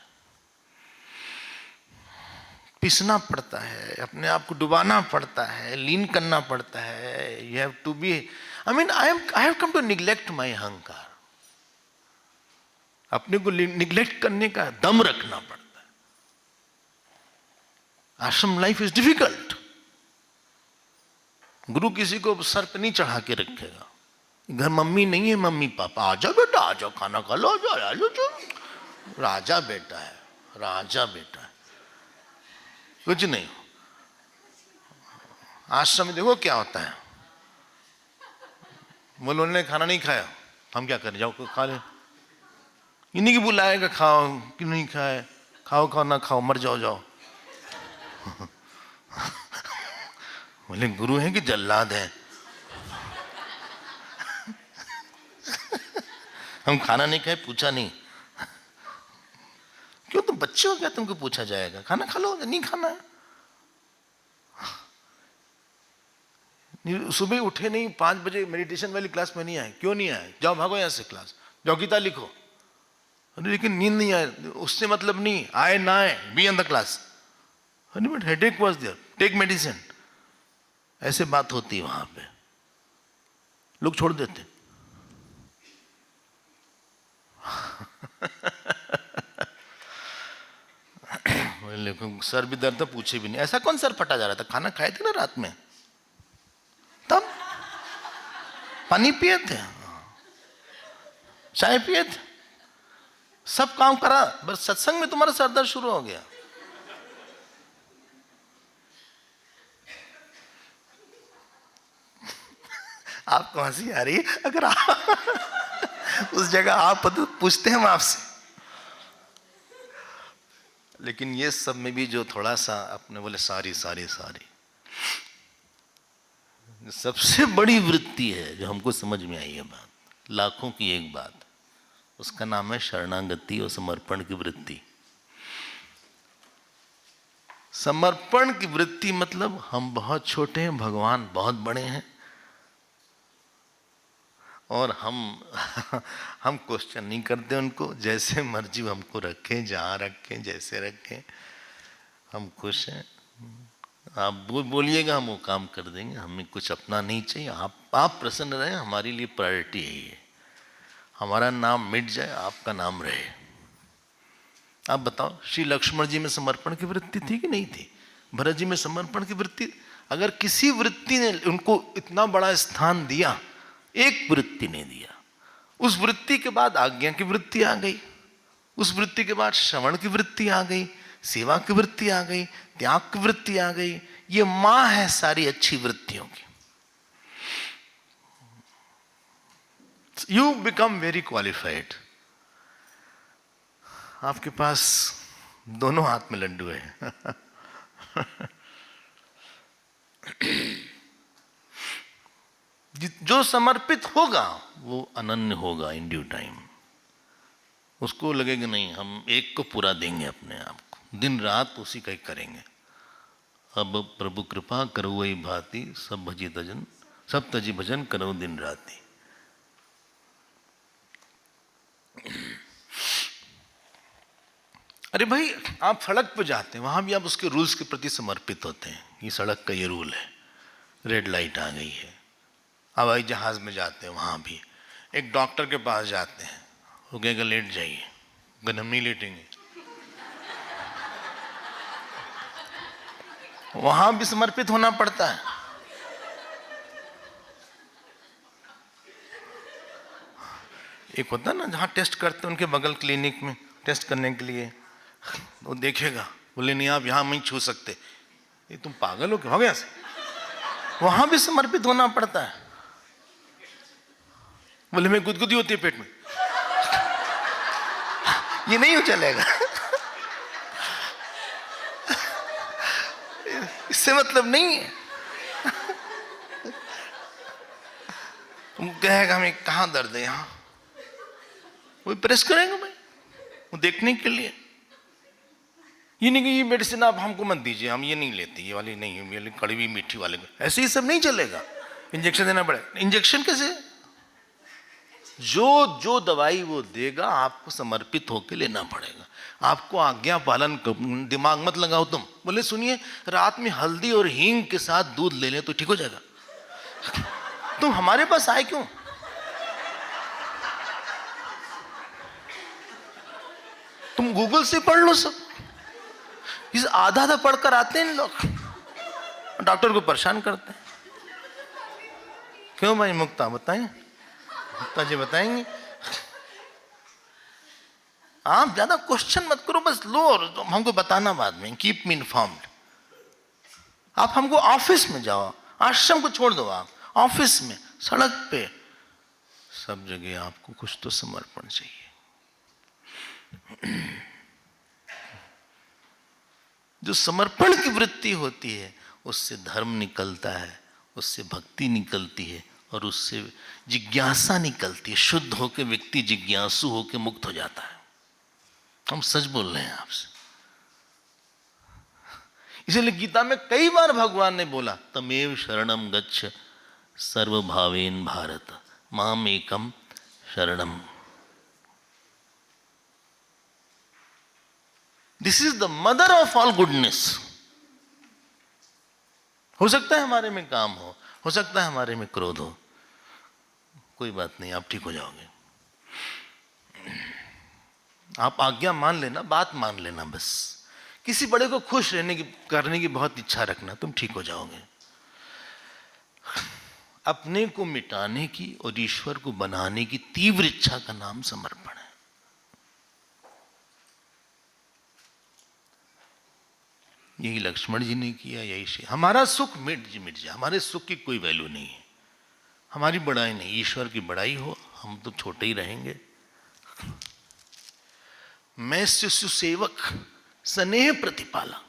पिसना पड़ता है, अपने आप को डुबाना पड़ता है, लीन करना पड़ता है। You have to be, I have come to neglect my अहंकार। अपने को निग्लेक्ट करने का दम रखना पड़ता है। आश्रम लाइफ इज डिफिकल्ट। गुरु किसी को सर पे नहीं चढ़ा के रखेगा। घर मम्मी नहीं है, मम्मी पापा आ जाओ बेटा, आ जाओ, खाना खा लो, आ जाओ, राजा बेटा है, राजा बेटा है, कुछ नहीं। आश्रम में देखो क्या होता है, बोलो उन्होंने खाना नहीं खाया, हम क्या करें, जाओ खा ले। इन्हीं की बुलाएगा, खाओ कि नहीं खाए, खाओ खाओ ना खाओ, मर जाओ जाओ। बोले गुरु हैं कि जल्लाद हैं? हम खाना नहीं खाए, पूछा नहीं। क्यों, तुम बच्चे हो क्या, तुमको पूछा जाएगा? खाना खा लो, नहीं खाना है। सुबह उठे नहीं, 5 बजे मेडिटेशन वाली क्लास में नहीं आए, क्यों नहीं आए? जाओ भागो यहाँ से, क्लास जाओ, गीता लिखो। लेकिन नींद नहीं आए, उससे मतलब नहीं, आए ना आए, be in the class. But headache was there, take medicine. ऐसे बात होती है वहां पे, लोग छोड़ देते। सर भी दर्द था, पूछे भी नहीं। ऐसा कौन सर फटा जा रहा था? खाना खाए थे ना रात में, तब पानी पिए थे, चाय पिए थे, सब काम करा, बस सत्संग में तुम्हारा सर दर्द शुरू हो गया। आपको हंसी आ रही है? अगर आप उस जगह आप पूछते हैं हम आपसे, लेकिन ये सब में भी जो थोड़ा सा अपने बोले सारी सारी सारी, सबसे बड़ी वृत्ति है जो हमको समझ में आई है बात, लाखों की एक बात, उसका नाम है शरणागति और समर्पण की वृत्ति। समर्पण की वृत्ति मतलब हम बहुत छोटे हैं, भगवान बहुत बड़े हैं, और हम क्वेश्चन नहीं करते उनको, जैसे मर्जी हमको रखें, जहाँ रखें, जैसे रखें, हम खुश हैं। आप बोलिएगा हम वो काम कर देंगे, हमें कुछ अपना नहीं चाहिए, आप प्रसन्न रहें, हमारे लिए प्रायोरिटी है ये। हमारा नाम मिट जाए, आपका नाम रहे। आप बताओ, श्री लक्ष्मण जी में समर्पण की वृत्ति थी कि नहीं थी? भरत जी में समर्पण की वृत्ति? अगर किसी वृत्ति ने उनको इतना बड़ा स्थान दिया, एक वृत्ति ने दिया, उस वृत्ति के बाद आज्ञा की वृत्ति आ गई, उस वृत्ति के बाद श्रवण की वृत्ति आ गई, सेवा की वृत्ति आ गई, त्याग की वृत्ति आ गई। ये मां है सारी अच्छी वृत्तियों की। You become very qualified. आपके पास दोनों हाथ में लड्डू है। जो समर्पित होगा वो अनन्य होगा इन ड्यू टाइम। उसको लगेगा नहीं हम एक को पूरा देंगे अपने आप को, दिन रात उसी का ही करेंगे। अब प्रभु कृपा करो वही भांति, सब भजी तजन, सब तजी भजन करो दिन राति। अरे भाई, आप सड़क पर जाते हैं, वहां भी आप उसके रूल्स के प्रति समर्पित होते हैं। ये सड़क का ये रूल है, रेड लाइट आ गई है। हवाई जहाज में जाते हैं, वहां भी एक डॉक्टर के पास जाते हैं, वो कहेगा लेट जाइए, अगर हम नहीं लेटेंगे। वहां भी समर्पित होना पड़ता है। एक होता है ना, जहां टेस्ट करते हैं उनके बगल क्लिनिक में टेस्ट करने के लिए, वो देखेगा, बोले नहीं आप यहां नहीं छू सकते। ये तुम पागल हो क्या, हो गया से? वहां भी समर्पित होना पड़ता है। बोले मैं गुदगुदी होती है पेट में, ये नहीं हो चलेगा। इससे मतलब नहीं है। तुम कहेगा हमें कहां दर्द है, यहां वो प्रेस करेंगे भाई, वो देखने के लिए। ये नहीं कि ये मेडिसिन आप हमको मत दीजिए, हम ये नहीं लेते, ये वाली नहीं, ये वाली कड़वी मीठी वाले, ऐसे ही सब नहीं चलेगा। इंजेक्शन देना पड़ेगा। इंजेक्शन कैसे? जो दवाई वो देगा आपको समर्पित होकर लेना पड़ेगा। आपको आज्ञा पालन, दिमाग मत लगाओ तुम। बोले सुनिए, रात में हल्दी और हींग के साथ दूध ले लें तो ठीक हो जाएगा। तुम हमारे पास आए क्यों? तुम गूगल से पढ़ लो सब। इस आधा आधा पढ़कर आते हैं लोग, डॉक्टर को परेशान करते हैं। क्यों भाई मुक्ता बताएं, मुक्ता जी बताएंगे। आप ज्यादा क्वेश्चन मत करो, बस लो और हमको बताना बाद में। Keep me informed. आप हमको ऑफिस में जाओ, आश्रम को छोड़ दो, आप ऑफिस में, सड़क पे, सब जगह आपको कुछ तो समर्पण चाहिए। जो समर्पण की वृत्ति होती है उससे धर्म निकलता है, उससे भक्ति निकलती है, और उससे जिज्ञासा निकलती है। शुद्ध होकर व्यक्ति जिज्ञासु होकर मुक्त हो जाता है। हम सच बोल रहे हैं आपसे। इसलिए गीता में कई बार भगवान ने बोला, तमेव शरणम गच्छ सर्वभावेन भारत, माम एकम शरणम। This is the mother of all goodness. हो सकता है हमारे में काम हो सकता है हमारे में क्रोध हो, कोई बात नहीं, आप ठीक हो जाओगे। आप आज्ञा मान लेना, बात मान लेना, बस किसी बड़े को खुश करने की बहुत इच्छा रखना, तुम ठीक हो जाओगे। अपने को मिटाने की और ईश्वर को बनाने की तीव्र इच्छा का नाम समर्पण है। यही लक्ष्मण जी ने किया, यही हमारा सुख मिट जाए, हमारे सुख की कोई वैल्यू नहीं है, हमारी बड़ाई नहीं, ईश्वर की बड़ाई हो, हम तो छोटे ही रहेंगे। मैं शिशु सेवक, स्नेह प्रतिपाला।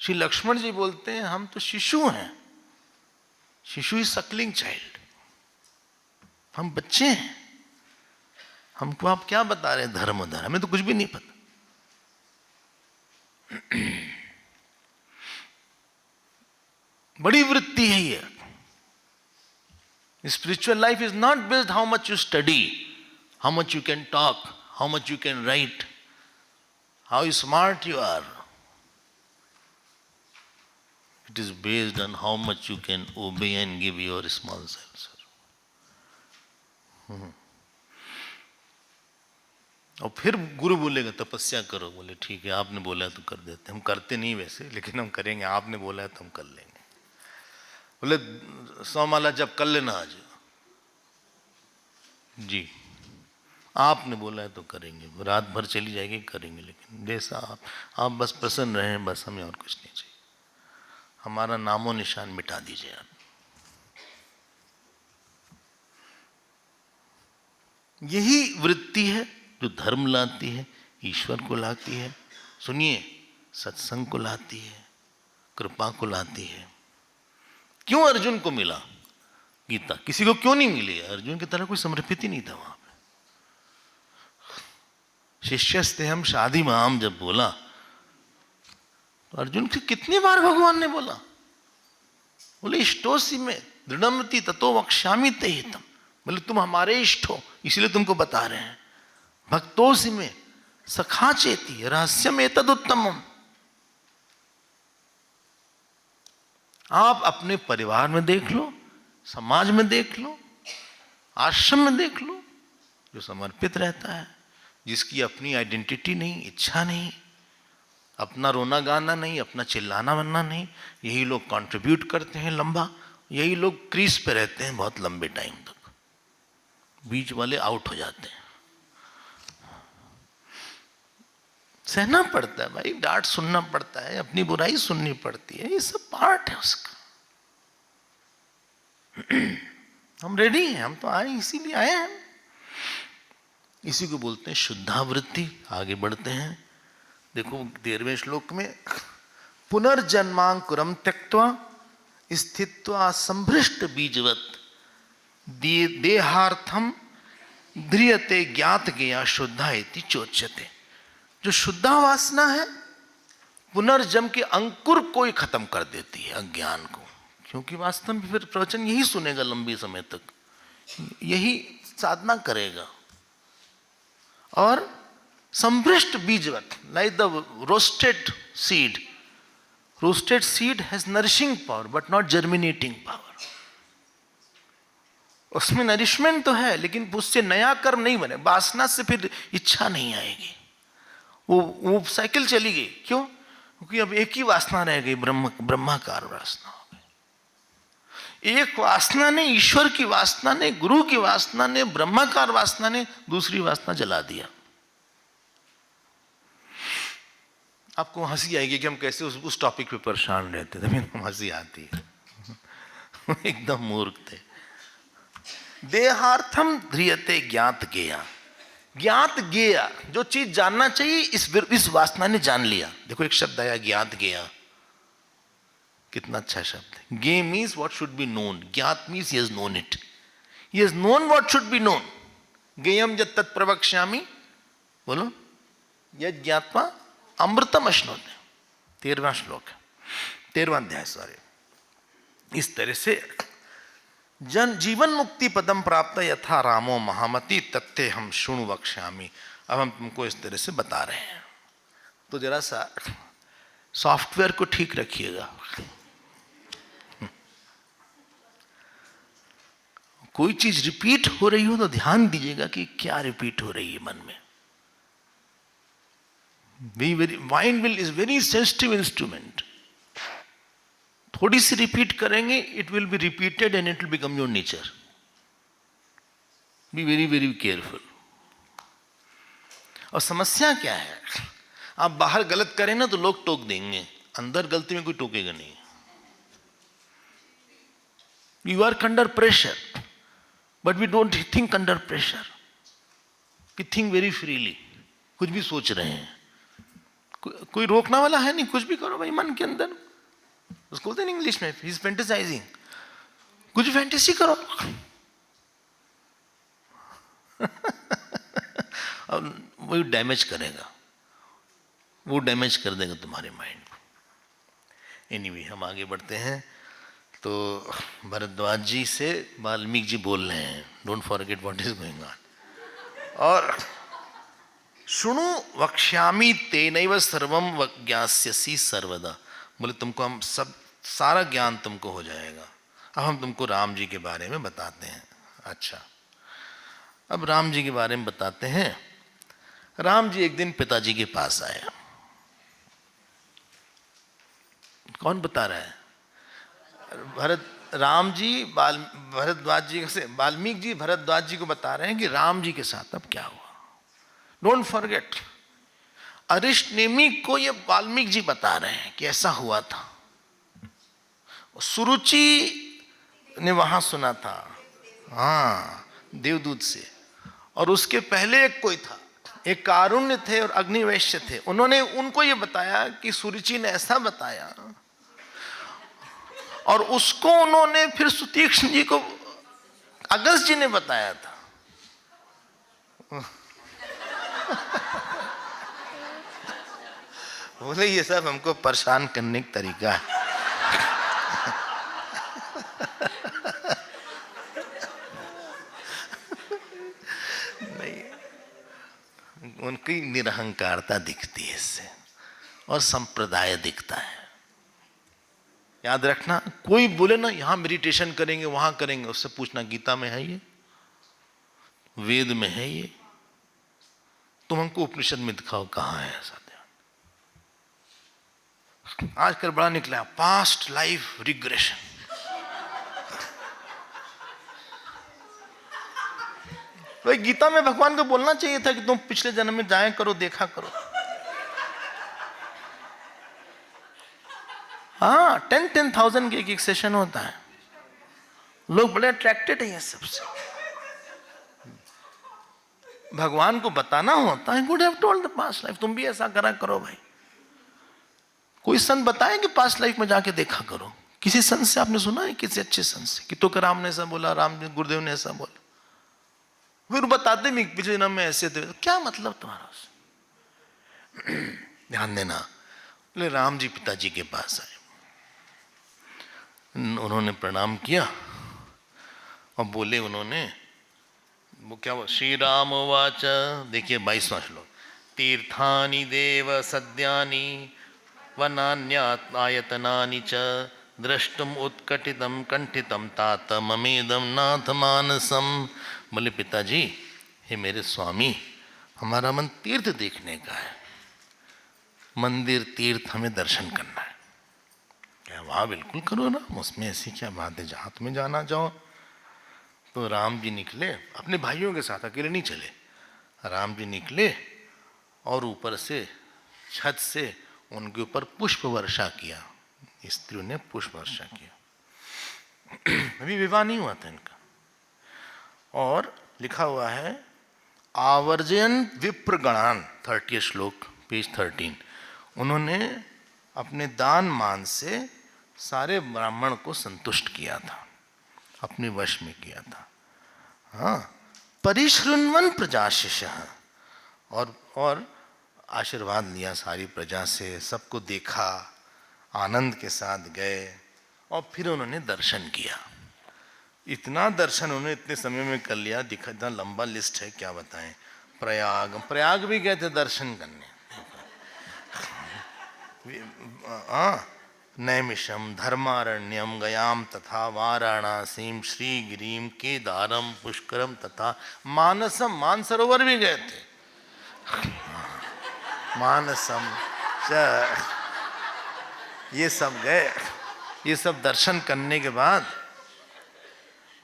श्री लक्ष्मण जी बोलते हैं हम तो शिशु हैं, शिशु इज सकलिंग चाइल्ड, हम बच्चे हैं, हमको आप क्या बता रहे हैं धर्म धर्म, हमें तो कुछ भी नहीं पता। बड़ी वृत्ति है ये। Spiritual life is not based how much you study, how much you can talk, how much you can write, how smart you are. It is based on how much you can obey and give your small self. और फिर गुरु बोलेगा तपस्या करो, बोले ठीक है आपने बोला है तो कर देते, हम करते नहीं वैसे लेकिन हम करेंगे, आपने बोला है तो हम कर लेंगे। बोले 100 माला जब कर लेना आज, जी आपने बोला है तो करेंगे, रात भर चली जाएगी करेंगे, लेकिन जैसा आप बस प्रसन्न रहें, बस हमें और कुछ नहीं चाहिए, हमारा नामो निशान मिटा दीजिए आप। यही वृत्ति है जो धर्म लाती है, ईश्वर को लाती है, सुनिए सत्संग को लाती है, कृपा को लाती है। क्यों अर्जुन को मिला गीता, किसी को क्यों नहीं मिली? अर्जुन की तरह कोई समर्पित ही नहीं था वहां पे। शिष्यस्ते हम शादी माम जब बोला तो अर्जुन से कितनी बार भगवान ने बोला, बोले इष्टोसी में दृढ़मति ततो वक्ष्यामि ते हितम, बोले तुम हमारे इष्ट हो इसलिए तुमको बता रहे हैं। भक्तोसी में सखा चेती रहस्यम एतदुत्तमम, आप अपने परिवार में देख लो, समाज में देख लो, आश्रम में देख लो, जो समर्पित रहता है, जिसकी अपनी आइडेंटिटी नहीं, इच्छा नहीं, अपना रोना गाना नहीं, अपना चिल्लाना बनना नहीं, यही लोग कंट्रीब्यूट करते हैं लंबा, यही लोग क्रीज पे रहते हैं बहुत लंबे टाइम तक, बीच वाले आउट हो जाते हैं। सहना पड़ता है भाई, डांट सुनना पड़ता है, अपनी बुराई सुननी पड़ती है, ये सब पार्ट है उसका। हम रेडी हैं, हम तो आए इसीलिए आए हैं। इसी को बोलते हैं शुद्धावृत्ति। आगे बढ़ते हैं, देखो 13वें श्लोक में, पुनर्जन्मांकुरम त्यक्त्वा स्थित्वा संभृष्ट बीजवत देहार्थम ध्रियते ज्ञात ज्ञेया शुद्धा इति चोच्यते। जो शुद्धा वासना है पुनर्जन्म के अंकुर को ही खत्म कर देती है, अज्ञान को, क्योंकि वास्तव में फिर प्रवचन यही सुनेगा लंबे समय तक, यही साधना करेगा। और संभृष्ट बीजवत, like the roasted seed, roasted seed has nourishing power but not germinating power. उसमें नरिशमेंट तो है लेकिन उससे नया कर्म नहीं बने, वासना से फिर इच्छा नहीं आएगी, वो साइकिल चली गई। क्यों? क्योंकि अब एक ही वासना रह गई, ब्रह्माकार वासना हो गई। एक वासना ने, ईश्वर की वासना ने, गुरु की वासना ने, ब्रह्माकार वासना ने दूसरी वासना जला दिया। आपको हंसी आएगी कि हम कैसे उस टॉपिक पे परेशान रहते थे, हम हंसी आती है एकदम मूर्ख थे। देहार्थम ध्रियते ज्ञात ज्ञेया, ज्ञात ज्ञेया, जो चीज जानना चाहिए इस वासना ने जान लिया। देखो एक शब्द आया ज्ञात ज्ञेया, कितना अच्छा शब्द है। ज्ञेय means what should be known, ज्ञात means he has known it, he has known what should be known. ज्ञेयम यत् तत् प्रवक्ष्यामि, बोलो, यत् ज्ञात्वा अमृतम अश्नोते, 13वां श्लोक है, 13वां अध्याय सॉरी। इस तरह से जीवन मुक्ति पदम प्राप्त यथा रामो महामति तत्ते हम शुणु वक्ष्यामि। अब हम तुमको इस तरह से बता रहे हैं, तो जरा सा सॉफ्टवेयर को ठीक रखिएगा। कोई चीज रिपीट हो रही हो तो ध्यान दीजिएगा कि क्या रिपीट हो रही है मन में। Mind will is very sensitive instrument, थोड़ी सी रिपीट करेंगे, it will be repeated and it will become your nature. Be very very careful. और समस्या क्या है, आप बाहर गलत करें ना तो लोग टोक देंगे, अंदर गलती में कोई टोकेगा नहीं। You are under pressure but we don't think under pressure, we think very freely, कुछ भी सोच रहे हैं, कोई रोकने वाला है नहीं, कुछ भी करो भाई मन के अंदर। उसको बोलते हैं इंग्लिश में ही इज फैंटेसाइजिंग, कुछ फैंटेसी करो। अब वो डैमेज करेगा, वो डैमेज कर देगा तुम्हारे माइंड को। एनीवे हम आगे बढ़ते हैं। तो भरद्वाज जी से वाल्मीकि जी बोल रहे हैं, don't forget what is going on. और शुणु वक्ष्यामि तेनैव सर्वम वज्ञास्यसि सर्वदा, बोले तुमको हम सब सारा ज्ञान तुमको हो जाएगा। अब हम तुमको राम जी के बारे में बताते हैं। अच्छा, अब राम जी के बारे में बताते हैं। राम जी एक दिन पिताजी के पास आए। कौन बता रहा है? राम जी भरद्वाज जी से, वाल्मीकि जी भरद्वाज जी को बता रहे हैं कि राम जी के साथ अब क्या हुआ। डोंट फॉरगेट, अरिष्ट नेमि को ये वाल्मीकि जी बता रहे हैं कि ऐसा हुआ था। सुरुचि ने वहां सुना था, हाँ, देवदूत से। और उसके पहले एक कोई था, एक कारुण्य थे और अग्निवैश्य थे, उन्होंने उनको ये बताया कि सुरुचि ने ऐसा बताया। और उसको उन्होंने फिर सुतीक्ष्ण जी को अगस्त जी ने बताया था। बोले ये सब हमको परेशान करने का तरीका है। नहीं, उनकी निरहंकारता दिखती है इससे, और संप्रदाय दिखता है। याद रखना, कोई बोले ना यहां मेडिटेशन करेंगे वहां करेंगे, उससे पूछना गीता में है ये, वेद में है ये, तुम हमको उपनिषद में दिखाओ कहां है ऐसा ध्यान। आजकल बड़ा निकला पास्ट लाइफ रिग्रेशन। भाई गीता में भगवान को बोलना चाहिए था कि तुम पिछले जन्म में जाया करो, देखा करो। हाँ, 10,000 के एक सेशन होता है, लोग बड़े अट्रैक्टेड हैं ये सबसे। भगवान को बताना होता है, good have told the past life, तुम भी ऐसा करा करो भाई। कोई संत बताए कि पास्ट लाइफ में जाके देखा करो। किसी संत से आपने सुना है, किसी अच्छे संत से कि तो राम ने ऐसा बोला, राम गुरुदेव ने ऐसा बोला, फिर बताते भी पिछले जन्म में ऐसे थे, क्या मतलब तुम्हारा? ध्यान देना। बोले राम जी पिताजी के पास आए, उन्होंने प्रणाम किया और बोले, उन्होंने वो क्या हुआ, श्री राम वाच, देखिए 22वां श्लोक, तीर्थानि देव सद्यानि वनान्यायतनानि च द्रष्टुम उत्कटितम कंठितम तात ममेदम नाथ मानसम। बोले पिताजी, हे मेरे स्वामी, हमारा मन तीर्थ देखने का है, मंदिर तीर्थ हमें दर्शन करना है। क्या वाह, बिल्कुल करो ना, उसमें ऐसी क्या बात है, जहाँ तुम्हें जाना जाओ। तो राम जी निकले अपने भाइयों के साथ, अकेले नहीं चले। राम जी निकले और ऊपर से छत से उनके ऊपर पुष्प वर्षा किया, स्त्रियों ने पुष्प वर्षा किया। अभी विवाह नहीं हुआ था इनका। और लिखा हुआ है आवर्जयन विप्रगणान, 30 श्लोक, पेज 13, उन्होंने अपने दान मान से सारे ब्राह्मण को संतुष्ट किया था, अपने वश में किया था। हाँ, परिशृण्वन प्रजाशिषः, और आशीर्वाद लिया सारी प्रजा से, सबको देखा, आनंद के साथ गए और फिर उन्होंने दर्शन किया। इतना दर्शन उन्होंने इतने समय में कर लिया, दिखा इतना लंबा लिस्ट है, क्या बताएं। प्रयाग भी गए थे दर्शन करने। नैमिषम धर्मारण्यम गयाम तथा वाराणसीम श्रीगिरीम केदारम पुष्करम तथा मानसम, मानसरोवर भी गए थे। मानसम ये सब गए। ये सब दर्शन करने के बाद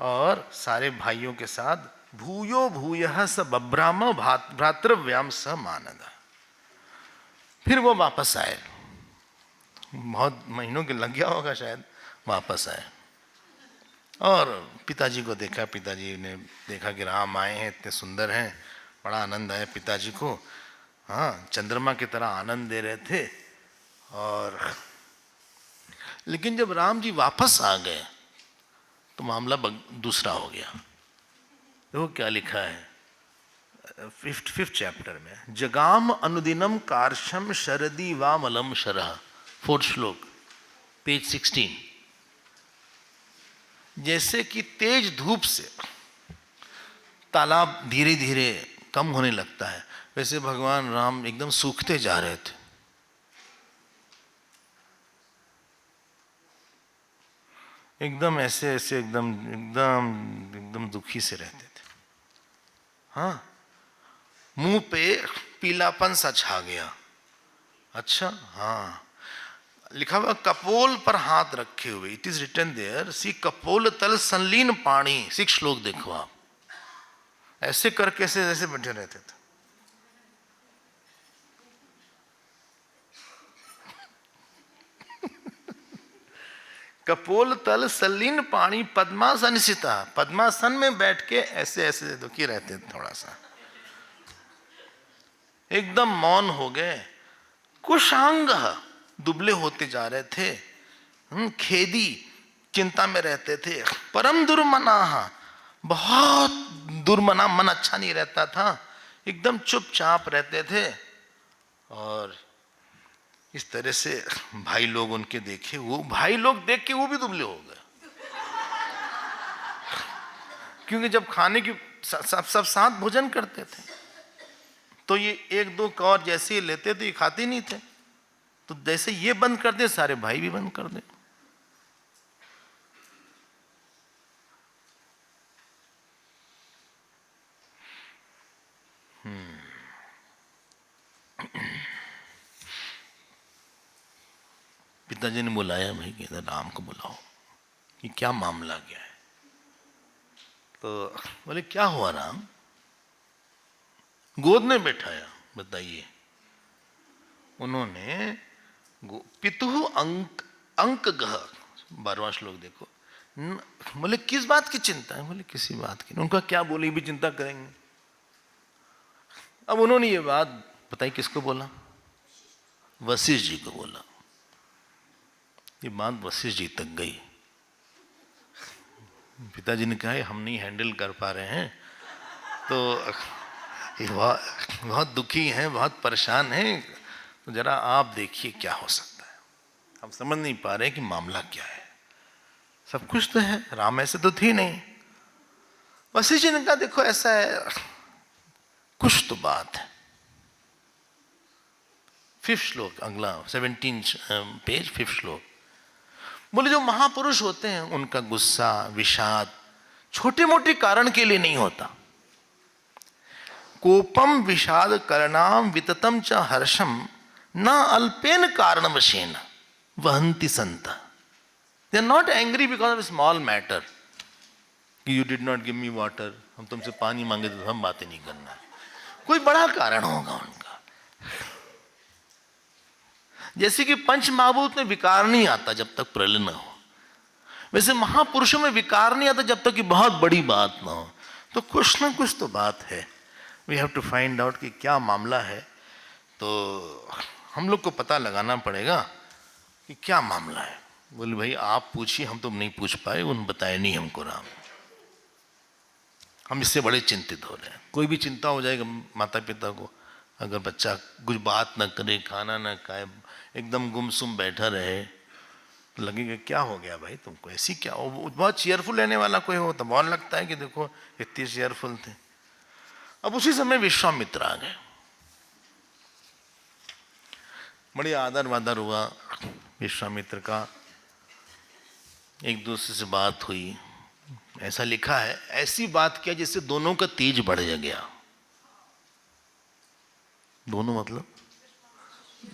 और सारे भाइयों के साथ भूयो भूयः स बभ्राम भ्रातृव्याम स मानद, फिर वो वापस आए। बहुत महीनों के लग गया होगा शायद, वापस आए और पिताजी को देखा। पिताजी ने देखा कि राम आए हैं, इतने सुंदर हैं, बड़ा आनंद आया पिताजी को। हाँ, चंद्रमा की तरह आनंद दे रहे थे। और लेकिन जब राम जी वापस आ गए तो मामला दूसरा हो गया। देखो क्या लिखा है फिफ्थ चैप्टर में, जगाम अनुदिनम कार्शम शरदी वामलम शरह, फोर्थ श्लोक, पेज 16। जैसे कि तेज धूप से तालाब धीरे धीरे कम होने लगता है, वैसे भगवान राम एकदम सूखते जा रहे थे। एकदम ऐसे ऐसे एकदम एकदम एकदम दुखी से रहते थे। हाँ, मुंह पे पीलापन सा छा गया। अच्छा, हाँ, लिखा हुआ कपोल पर हाथ रखे हुए, इट इज रिटन देयर, सी कपोल तल संलीन पानी। 6 श्लोक देखो आप, ऐसे करके ऐसे जैसे बैठे रहते थे। कपोल तल सलीन पानी पद्मासन सिता, पद्मासन में बैठ के ऐसे ऐसे दुखी रहते थे। थोड़ा सा एकदम मौन हो गए। कुशांग, दुबले होते जा रहे थे। खेदी, चिंता में रहते थे। परम दुर्मना, बहुत दुर्मना, मन अच्छा नहीं रहता था, एकदम चुपचाप रहते थे। और इस तरह से भाई लोग उनके देखे, वो भाई लोग देख के वो भी दुबले हो गए। क्योंकि जब खाने की सब साथ भोजन करते थे तो ये एक दो कौर जैसे ही लेते थे, ये खाते नहीं थे। तो जैसे ये बंद कर दे, सारे भाई भी बंद कर दे। पिताजी ने बुलाया, भाई कि इधर राम को बुलाओ, कि क्या मामला क्या है। तो बोले क्या हुआ राम? गोद में बैठाया, बताइए। उन्होंने पितु अंक अंक गह, 12वां श्लोक देखो। बोले किस बात की चिंता है? बोले किसी बात की। उनका क्या बोले, भी चिंता करेंगे। अब उन्होंने ये बात बताई, किसको बोला? वशिष्ठ जी को बोला। ये बात वशिष्ठ जी तक गई। पिताजी ने कहा हम नहीं हैंडल कर पा रहे हैं, तो बहुत दुखी हैं, बहुत परेशान हैं, तो जरा आप देखिए क्या हो सकता है। हम समझ नहीं पा रहे कि मामला क्या है। सब कुछ तो है, राम ऐसे तो थी नहीं। वशिष्ठ जी ने कहा देखो ऐसा है, कुछ तो बात है। 5th श्लोक, अगला 17 पेज, 5th श्लोक। बोले जो महापुरुष होते हैं उनका गुस्सा विषाद छोटे मोटे कारण के लिए नहीं होता। कोपम विषाद करणाम विततम च हर्षम न अल्पेन कारणवशेन वहंति संत। They are not angry because of small matter, कि you did not give me water, हम तुमसे पानी मांगे तो हम बातें नहीं करना। कोई बड़ा कारण होगा उनका। जैसे कि पंच महाभूत में विकार नहीं आता जब तक प्रलय न हो, वैसे महापुरुषों में विकार नहीं आता जब तक कि बहुत बड़ी बात ना हो। तो कुछ ना कुछ तो बात है। We have to find out कि क्या मामला है। तो हम लोग को पता लगाना पड़ेगा कि क्या मामला है। बोले भाई आप पूछिए, हम तो नहीं पूछ पाए, उन्होंने बताया नहीं हमको राम। हम इससे बड़े चिंतित हो रहे हैं। कोई भी चिंता हो जाएगा माता पिता को, अगर बच्चा कुछ बात ना करे, खाना ना खाए, एकदम गुमसुम बैठा रहे, तो लगेगा क्या हो गया भाई तुमको, ऐसी क्या हो। बहुत चेयरफुल रहने वाला कोई हो तो बहुत लगता है कि देखो इतने चेयरफुल थे। अब उसी समय विश्वामित्र आ गए। बड़ी आदर वादर हुआ विश्वामित्र का, एक दूसरे से बात हुई। ऐसा लिखा है, ऐसी बात किया जिससे दोनों का तेज बढ़ गया। दोनों मतलब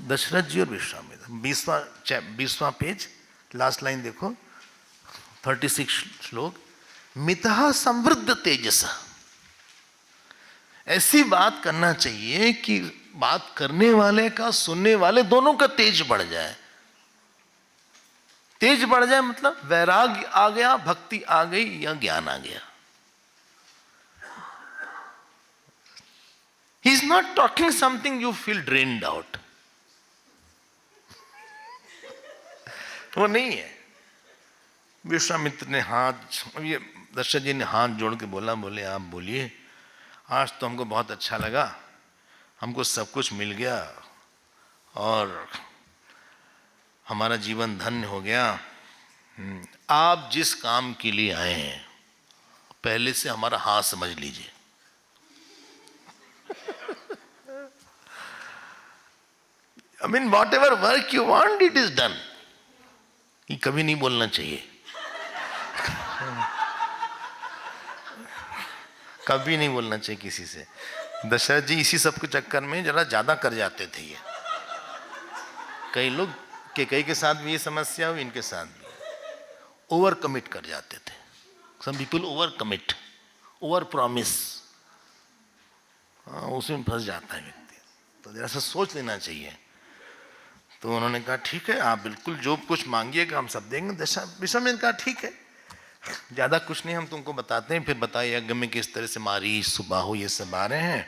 दशरथ जी और विश्वामित्र। 20वां पेज, लास्ट लाइन देखो, 36 श्लोक। मितः संवृद्ध तेजस, ऐसी बात करना चाहिए कि बात करने वाले का सुनने वाले दोनों का तेज बढ़ जाए। तेज बढ़ जाए मतलब वैराग्य आ गया, भक्ति आ गई, या ज्ञान आ गया। ही is not talking something you feel drained out. वो नहीं है। विश्वामित्र ने ये दशरथ जी ने हाथ जोड़ के बोले आप बोलिए, आज तो हमको बहुत अच्छा लगा, हमको सब कुछ मिल गया और हमारा जीवन धन्य हो गया। आप जिस काम के लिए आए हैं पहले से हमारा हाथ समझ लीजिए। I mean, whatever work you want, it is done. ये कभी नहीं बोलना चाहिए, कभी नहीं बोलना चाहिए किसी से। दशरथ जी इसी सब के चक्कर में जरा ज्यादा कर जाते थे। ये कई लोग के साथ भी ये समस्या हुई, इनके साथ भी ओवर कमिट कर जाते थे। Some people over commit, over promise, उसमें फंस जाता है व्यक्ति। तो जरा सा सोच लेना चाहिए। तो उन्होंने कहा ठीक है, आप बिल्कुल जो कुछ मांगिएगा हम सब देंगे। विश्वामित्र ने कहा ठीक है, ज़्यादा कुछ नहीं हम तुमको बताते हैं। फिर बताइए यज्ञ में किस तरह से मारीच, सुबाहु ये सब आ रहे हैं।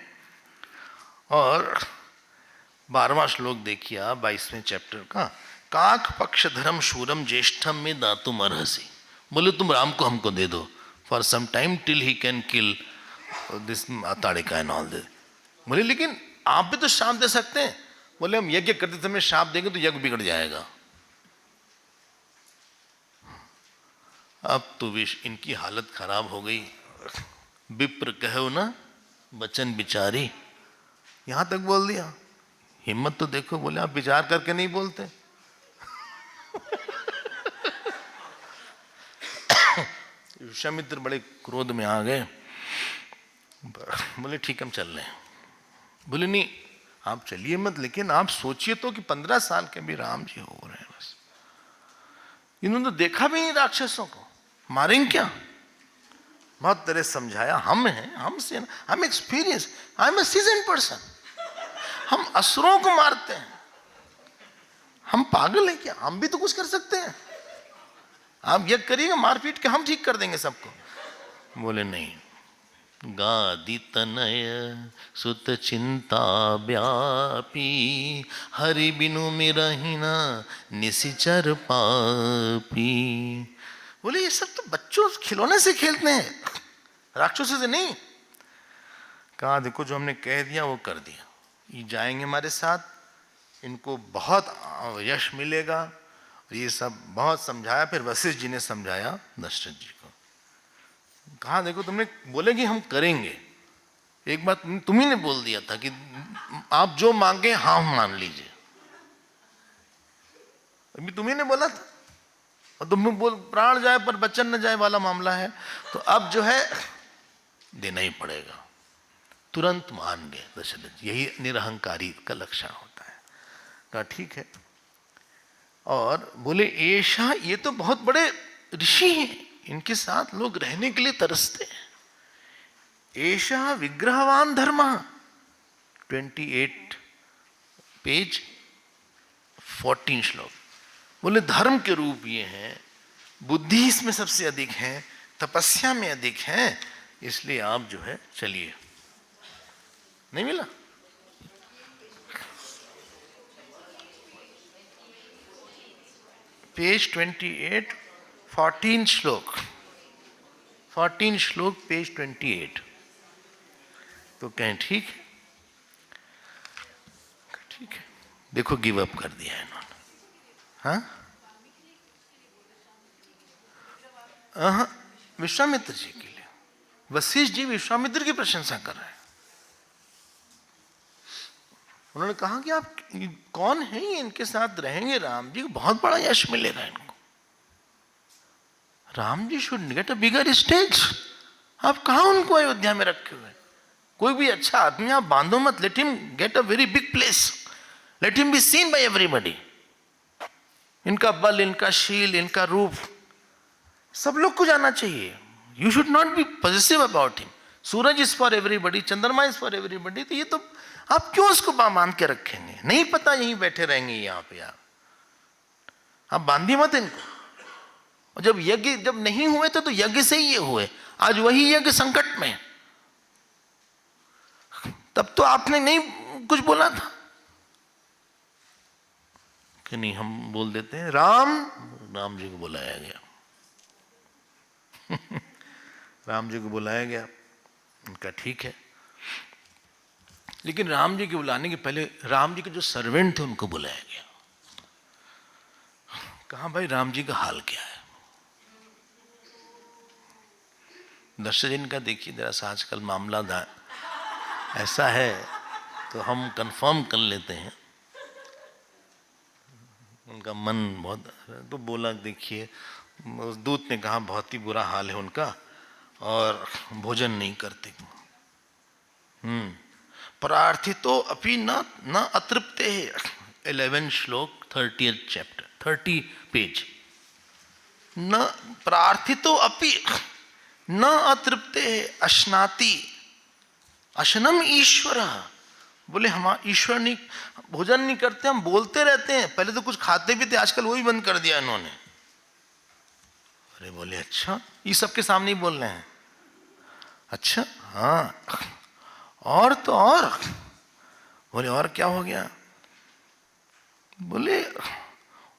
और 12वां श्लोक देखिए आप, 22वें चैप्टर का। काक पक्ष धर्म शूरम ज्येष्ठम में दातुम अर्हसि। बोले तुम राम को हमको दे दो for some time till he can kill this Tadika and all this. बोले लेकिन आप भी तो श्राप दे सकते हैं। बोले हम यज्ञ करते समय श्राप देंगे तो यज्ञ बिगड़ जाएगा। अब तो इनकी हालत खराब हो गई। विप्र कहो ना बचन बिचारी, यहां तक बोल दिया। हिम्मत तो देखो, बोले आप विचार करके नहीं बोलते। विश्वामित्र बड़े क्रोध में आ गए। बोले ठीक हम चल रहे हैं। बोले नहीं आप चलिए मत, लेकिन आप सोचिए तो कि 15 साल के भी राम जी हो रहे हैं। बस इन्होंने तो देखा भी नहीं राक्षसों को, मारेंगे क्या। बहुत तरह समझाया, हम हैं, हम experience, I am a season person. हम असुरों को मारते हैं, हम पागल हैं क्या, हम भी तो कुछ कर सकते हैं। आप यज्ञ करिएगा, मारपीट के हम ठीक कर देंगे सबको। बोले नहीं, गादि तनय सुत चिंता व्यापी, हरि बिनु मिरहि न निशिचर पापी। बोले ये सब तो बच्चों खिलौने से खेलते हैं, राक्षसों से नहीं। कहा देखो जो हमने कह दिया वो कर दिया, ये जाएंगे हमारे साथ, इनको बहुत यश मिलेगा। ये सब बहुत समझाया। फिर वशिष्ठ जी ने समझाया दशरथ जी को। कहा देखो तुमने बोले कि हम करेंगे, एक बात तुम्ही ने बोल दिया था कि आप जो मांगे हाँ मान लीजिए, अभी तुम्ही ने बोला था। और तुम बोल प्राण जाए पर बचन न जाए वाला मामला है, तो अब जो है देना ही पड़ेगा। तुरंत मान गए दशरथ। यही निरहंकारी का लक्षण होता है। कहा ठीक है। और बोले ऐशा, ये तो बहुत बड़े ऋषि हैं, इनके साथ लोग रहने के लिए तरसते हैं। ऐशा विग्रहवान धर्म, 28 पेज 14 श्लोक। बोले धर्म के रूप ये हैं, बुद्धि इसमें सबसे अधिक है, तपस्या में अधिक है, इसलिए आप जो है चलिए। नहीं मिला? पेज 28 14 श्लोक, 14 श्लोक पेज 28। तो कहें ठीक है, ठीक है। देखो गिव अप कर दिया है इन्होंने। हाँ, विश्वामित्र जी के लिए। वशिष्ठ जी विश्वामित्र की प्रशंसा कर रहे हैं। उन्होंने कहा कि आप कौन हैं, ये इनके साथ रहेंगे राम जी को बहुत बड़ा यश मिलेगा इनको। Ram ji should get a bigger stage. आप कहां उनको अयोध्या में रखे हुए? कोई भी अच्छा आदमी आप बांधो मत, let him get a very big place, let him be seen by everybody. इनका बल, इनका शील, इनका रूप सब लोग को जाना चाहिए। You should not be positive about him. Suraj is for everybody, चंद्रमा इज फॉर एवरीबॉडी। तो ये तो आप क्यों उसको बांध के रखेंगे? नहीं पता यहीं बैठे रहेंगे यहाँ पे यार, आप बांधिए मत इनको। और जब यज्ञ जब नहीं हुए थे तो यज्ञ से ही ये हुए, आज वही यज्ञ संकट में। तब तो आपने नहीं कुछ बोला था। कि नहीं, हम बोल देते हैं राम, राम जी को बुलाया गया। राम जी को बुलाया गया, उनका ठीक है, लेकिन राम जी के बुलाने के पहले राम जी के जो सर्वेंट थे उनको बुलाया गया। कहा भाई राम जी का हाल क्या है? दर्शन का देखिए जरा सा आजकल मामला ऐसा है तो हम कंफर्म कर लेते हैं, उनका मन बहुत, तो बोला देखिए, उस दूत ने कहा बहुत ही बुरा हाल है उनका और भोजन नहीं करते। प्रार्थितो अपि न न अतृप्ते है। 11 श्लोक 30th चैप्टर 30 पेज। न प्रार्थितो अपि न अतृप्ते अश्नाति अशनम ईश्वर। बोले हम ईश्वर नहीं, भोजन नहीं करते, हम बोलते रहते हैं। पहले तो कुछ खाते भी थे, आजकल वही बंद कर दिया इन्होंने। अरे बोले अच्छा, ये सबके सामने ही बोल रहे हैं? अच्छा हाँ, और तो और। बोले और क्या हो गया? बोले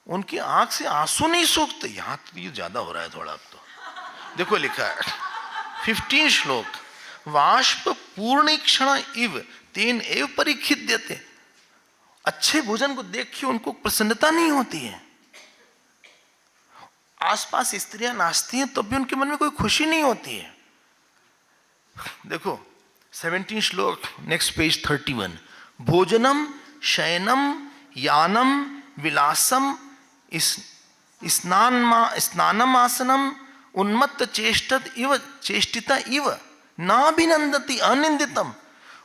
उनकी आंख से आंसू नहीं सूखते। यहां तो ये ज्यादा हो रहा है थोड़ा। अब तो देखो लिखा है 15 श्लोक, वाष्प पूर्ण क्षण इव तेन एव परिखिद्यते। अच्छे भोजन को देखिए उनको प्रसन्नता नहीं होती है। आसपास स्त्रियां नाचती हैं तो भी उनके मन में कोई खुशी नहीं होती है। देखो 17 श्लोक, नेक्स्ट पेज 31। भोजनम शयनम यानम विलासम स्नानम आसनम उन्मत्त चेष्टिता इव नाभिनंदति अनिंदितम।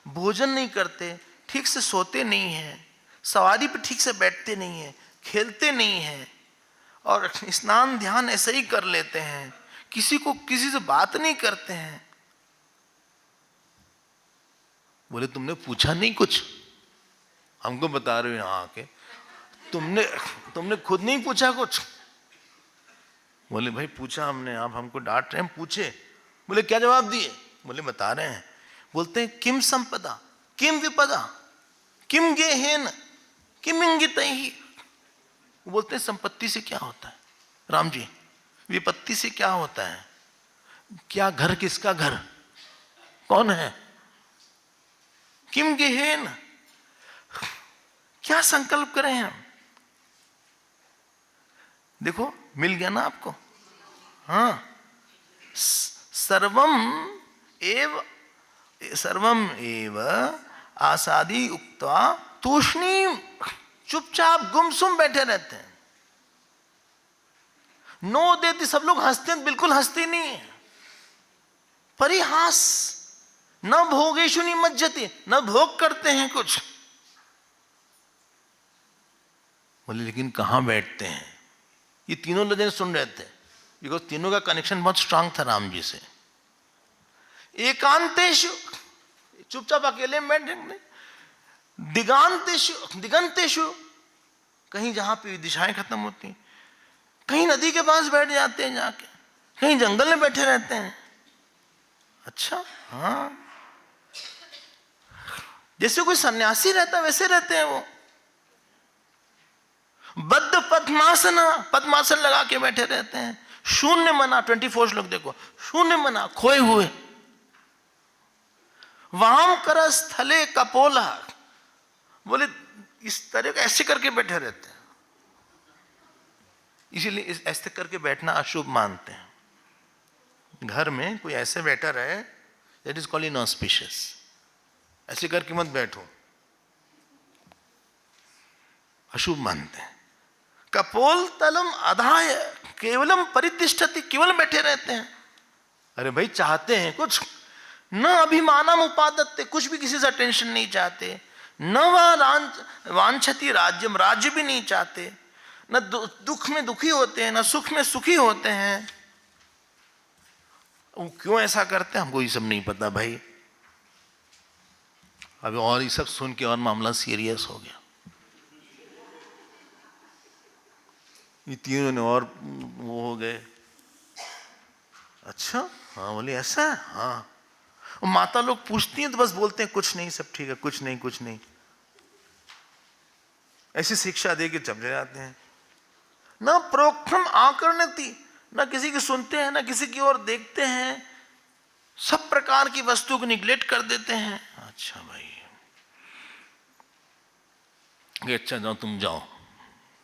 भोजन नहीं करते, ठीक से सोते नहीं हैं, सवारी पर ठीक से बैठते नहीं हैं, खेलते नहीं हैं, और स्नान ध्यान ऐसे ही कर लेते हैं, किसी से बात नहीं करते हैं। बोले तुमने पूछा नहीं कुछ? हमको बता रहे हो यहां आके, तुमने खुद नहीं पूछा कुछ? बोले भाई पूछा हमने, आप हमको डांट रहे हैं, पूछे। बोले क्या जवाब दिए? बोले बता रहे हैं। बोलते हैं किम संपदा किम विपदा किम गेहेन किम इंगितैहि। बोलते हैं संपत्ति से क्या होता है राम जी, विपत्ति से क्या होता है, क्या घर किसका घर, कौन है, किम गेहेन, क्या संकल्प करें हम। देखो मिल गया ना आपको। हाँ, सर्वम एव आसादी उक्त्वा तूष्णीम। चुपचाप गुमसुम बैठे रहते हैं, नो देती। सब लोग हंसते हैं, बिल्कुल हंसते नहीं है। परिहास, न भोगेशु निमज्जति, न भोग करते हैं कुछ। बोले लेकिन कहां बैठते हैं? ये तीनों लोग सुन रहे थे, बिकॉज तीनों का कनेक्शन बहुत स्ट्रांग था राम जी से। एकांतेषु, चुपचाप अकेले में बैठे। दिगांतेषु, दिगंतेषु, कहीं जहां पे दिशाएं खत्म होती, कहीं नदी के पास बैठ जाते हैं जाके, कहीं जंगल में बैठे रहते हैं। अच्छा हाँ, जैसे कोई सन्यासी रहता वैसे रहते हैं वो। बद्ध पद्मासन लगा के बैठे रहते हैं। शून्य मना, 24 श्लोक देखो, शून्य मना, खोए हुए। वाम कर स्थले कपोला। बोले इस तरह का ऐसे करके बैठे रहते हैं, इसीलिए ऐसे करके बैठना अशुभ मानते हैं। घर में कोई ऐसे बैठा रहे, दैट इज कॉल्ड इनऑस्पिशियस। ऐसे करके मत बैठो, अशुभ मानते हैं। कपोल तलम अधाय केवलम परितिष्ठति, केवल बैठे रहते हैं। अरे भाई चाहते हैं कुछ, न अभिमानम उपादत्ते, कुछ भी किसी से अटेंशन नहीं चाहते, न वांछति राज्यम, राज्य भी नहीं चाहते, न दुख में दुखी होते हैं, न सुख में सुखी होते हैं। वो क्यों ऐसा करते हैं हमको ये सब नहीं पता भाई। अभी और ये सब सुन के और मामला सीरियस हो गया। ये तीनों ने और वो हो गए। अच्छा हाँ, बोले ऐसा है हाँ। और माता लोग पूछती हैं तो बस बोलते हैं कुछ नहीं, सब ठीक है, कुछ नहीं कुछ नहीं। ऐसी शिक्षा दे के चले जाते हैं। न प्रोक्तम आकर्णति, न किसी की सुनते हैं, न किसी की ओर देखते हैं, सब प्रकार की वस्तु को निग्लेक्ट कर देते हैं। अच्छा भाई, ये अच्छा जाओ, तुम जाओ।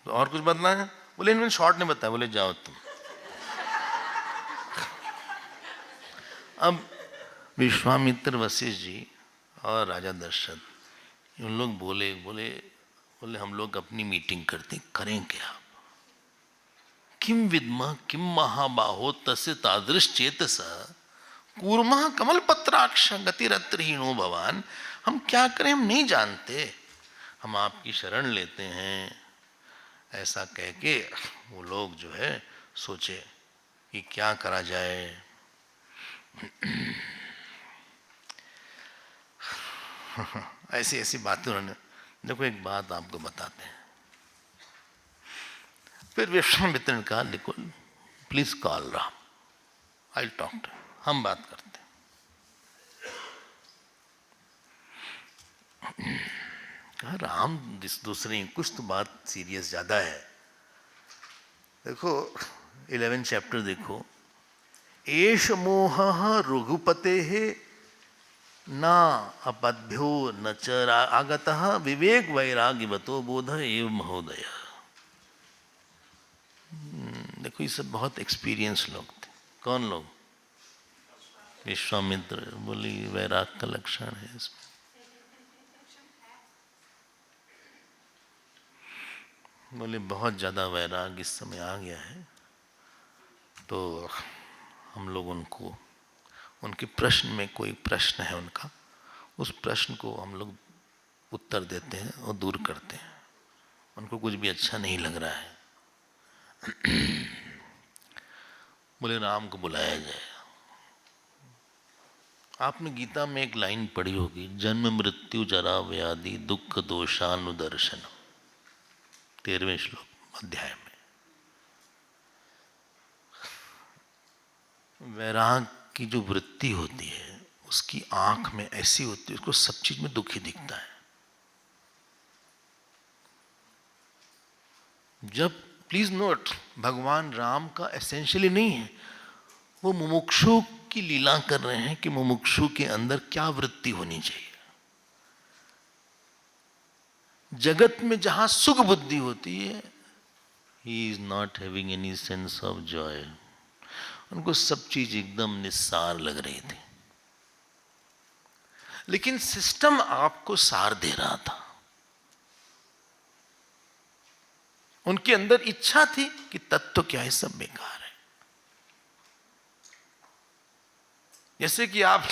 तो और कुछ बदला है? बोले इन्होंने शॉर्ट नहीं बताया, बोले जाओ तुम। अब विश्वामित्र, वशिष्ठ जी और राजा दशरथ, उन लोग बोले बोले बोले हम लोग अपनी मीटिंग करते, करें क्या? किम विद्म किम महाबाहो तस्य तादृश चेतस कूर्मः कमल पत्राक्ष गतिरत्रहीनो भवान। हम क्या करें, हम नहीं जानते, हम आपकी शरण लेते हैं। ऐसा कह के वो लोग जो है सोचे कि क्या करा जाए। ऐसी ऐसी बातें उन्होंने। देखो एक बात आपको बताते हैं। फिर विश्वामित्र ने कहा, देखो please call Ram, I talk to, हम बात करते हैं। कहा राम दूसरे, कुछ तो बात सीरियस ज्यादा है। देखो 11 चैप्टर देखो, एष मोह रघुपते न अपद्भ्यो न च आगतः विवेक वैराग्यवतो बोध एव महोदय। देखो ये सब बहुत एक्सपीरियंस लोग थे। कौन लोग? विश्वामित्र। बोली वैराग का लक्षण है इसमें। बोले बहुत ज़्यादा वैराग इस समय आ गया है, तो हम लोग उनको, उनके प्रश्न में कोई प्रश्न है उनका, उस प्रश्न को हम लोग उत्तर देते हैं और दूर करते हैं। उनको कुछ भी अच्छा नहीं लग रहा है। बोले राम को बुलाया जाए। आपने गीता में एक लाइन पढ़ी होगी, जन्म मृत्यु जरा व्याधि दुख दोषानुदर्शन, 13वें श्लोक अध्याय में। वैराग की जो वृत्ति होती है उसकी आंख में ऐसी होती है, उसको सब चीज में दुखी दिखता है। जब, प्लीज नोट, भगवान राम का एसेंशियली नहीं है, वो मुमुक्षु की लीला कर रहे हैं कि मुमुक्षु के अंदर क्या वृत्ति होनी चाहिए। जगत में जहां सुख बुद्धि होती है, he is not having any sense of Joy. उनको सब चीज एकदम निस्सार लग रही थी, लेकिन सिस्टम आपको सार दे रहा था। उनके अंदर इच्छा थी कि तत्व क्या है, सब बेकार है। जैसे कि आप,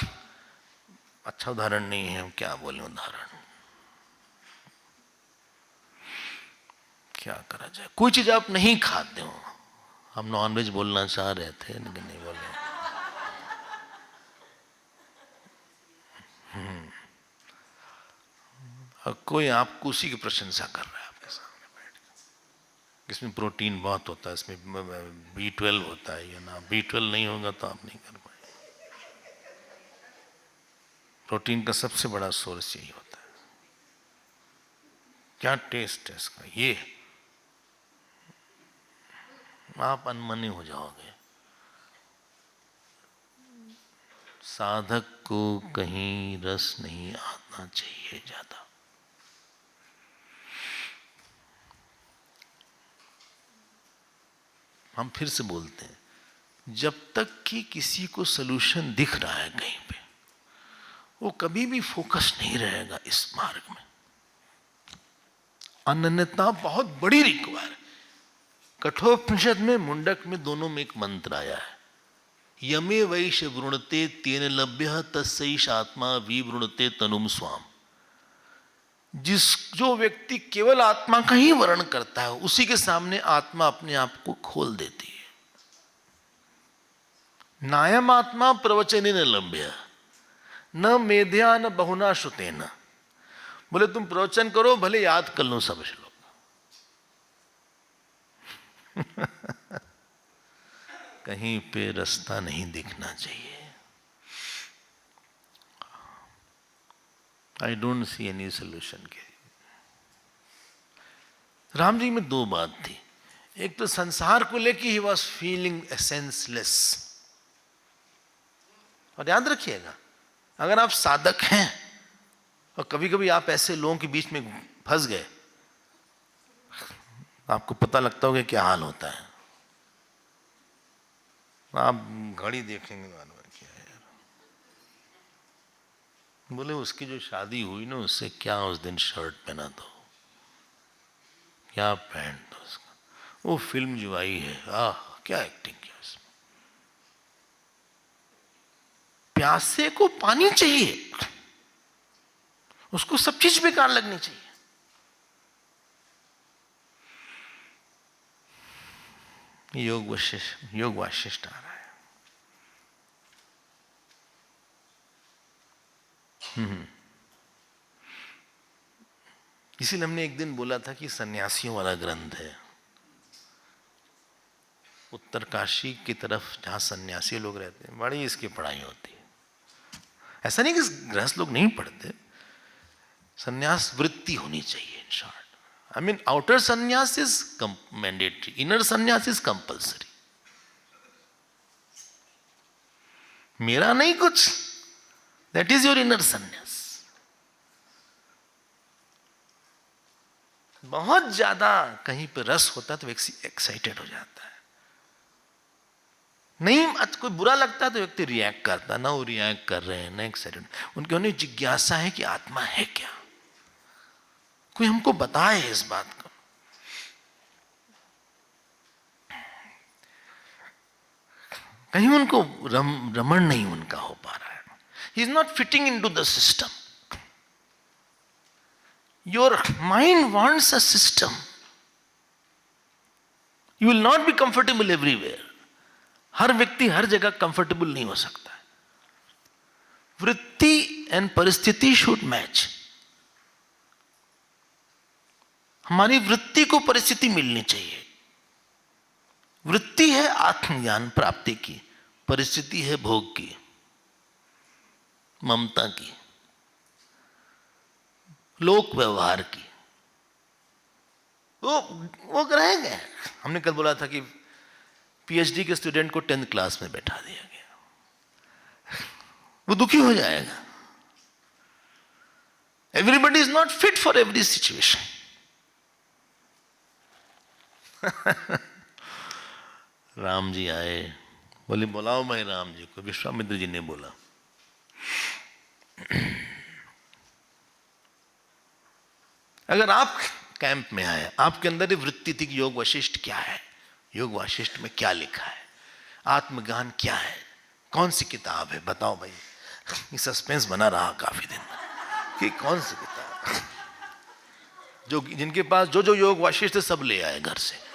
अच्छा उदाहरण नहीं है, क्या बोले उदाहरण, क्या करा जाए, कोई चीज आप नहीं खाते हो। हम नॉनवेज बोलना चाह रहे थे लेकिन नहीं बोले। और कोई आपको उसी की प्रशंसा कर रहा है आपके सामने बैठ के, इसमें प्रोटीन बहुत होता है, इसमें B12 होता है, या ना B12 नहीं होगा तो आप नहीं कर पाए। प्रोटीन का सबसे बड़ा सोर्स यही होता है। क्या टेस्ट है इसका, ये आप अनमने हो जाओगे। साधक को कहीं रस नहीं आना चाहिए ज्यादा। हम फिर से बोलते हैं, जब तक कि किसी को सलूशन दिख रहा है कहीं पे, वो कभी भी फोकस नहीं रहेगा इस मार्ग में। अनन्यता बहुत बड़ी रिक्वायर है। कठोपनिषद में, मुंडक में, दोनों में एक मंत्र आया है, यमे वैश वृणते तेन लभ्य तस्सैष आत्मा विवृणते तनुम स्वाम। जो व्यक्ति केवल आत्मा का ही वर्ण करता है, उसी के सामने आत्मा अपने आप को खोल देती है। नायम आत्मा प्रवचने न लभ्य न मेध्या न बहुना श्रुतेन। बोले तुम प्रवचन करो, भले याद कर लो सब श्लोक। कहीं पे रास्ता नहीं दिखना चाहिए। I don't see any solution के। राम जी में दो बात थी। एक तो संसार को लेके ही वॉज फीलिंग सेंसलेस। और याद रखिएगा, अगर आप साधक हैं और कभी कभी आप ऐसे लोगों के बीच में फंस गए, आपको पता लगता होगा क्या हाल होता है। आप घड़ी देखेंगे, क्या है यार, बोले उसकी जो शादी हुई ना, उससे क्या उस दिन शर्ट पहना दो, क्या पैंट दो उसका, वो फिल्म जो आई है, आह क्या एक्टिंग किया उसमें। प्यासे को पानी चाहिए, उसको सब चीज बेकार लगनी चाहिए। योग वाशिष्ठ आ रहा है। इसीलिए हमने एक दिन बोला था कि सन्यासियों वाला ग्रंथ है। उत्तरकाशी की तरफ जहां सन्यासी लोग रहते हैं, बड़ी इसकी पढ़ाई होती है। ऐसा नहीं कि गृहस्थ लोग नहीं पढ़ते, सन्यास वृत्ति होनी चाहिए। In short, I mean outer सन्यास इज मैंडेटरी, इनर सन्यास इज कंपल्सरी। मेरा नहीं कुछ, दैट इज योर इनर सन्यास। बहुत ज्यादा कहीं पे रस होता है तो व्यक्ति एक्साइटेड हो जाता है, नहीं कोई बुरा लगता है तो व्यक्ति रिएक्ट करता है, ना वो रिएक्ट कर रहे हैं ना एक्साइटेड। उनके उन्हें जिज्ञासा है कि आत्मा है क्या, कोई हमको बताए इस बात को। कहीं उनको रमण नहीं उनका हो पा रहा है। He is not fitting in to the system. Your mind wants a system, you will not be comfortable everywhere. हर व्यक्ति हर जगह कंफर्टेबल नहीं हो सकता है। वृत्ति एंड परिस्थिति शुड मैच। हमारी वृत्ति को परिस्थिति मिलनी चाहिए। वृत्ति है आत्मज्ञान प्राप्ति की, परिस्थिति है भोग की, ममता की, लोक व्यवहार की। वो रहेंगे। हमने कल बोला था कि पीएचडी के स्टूडेंट को 10th क्लास में बैठा दिया गया, वो दुखी हो जाएगा। Everybody is not fit for every situation. Ram ji आए, बोले बुलाओ भाई राम जी को। विश्वामित्र जी ने बोला, अगर आप कैंप में आए, आपके अंदर ये वृत्ति थी कि योग वशिष्ठ क्या है, योग वशिष्ठ में क्या लिखा है, आत्मज्ञान क्या है, कौन सी किताब है, बताओ भाई। ये सस्पेंस बना रहा काफी दिन कि कौन सी किताब। जो जिनके पास जो जो योग वशिष्ठ है सब ले आए घर से।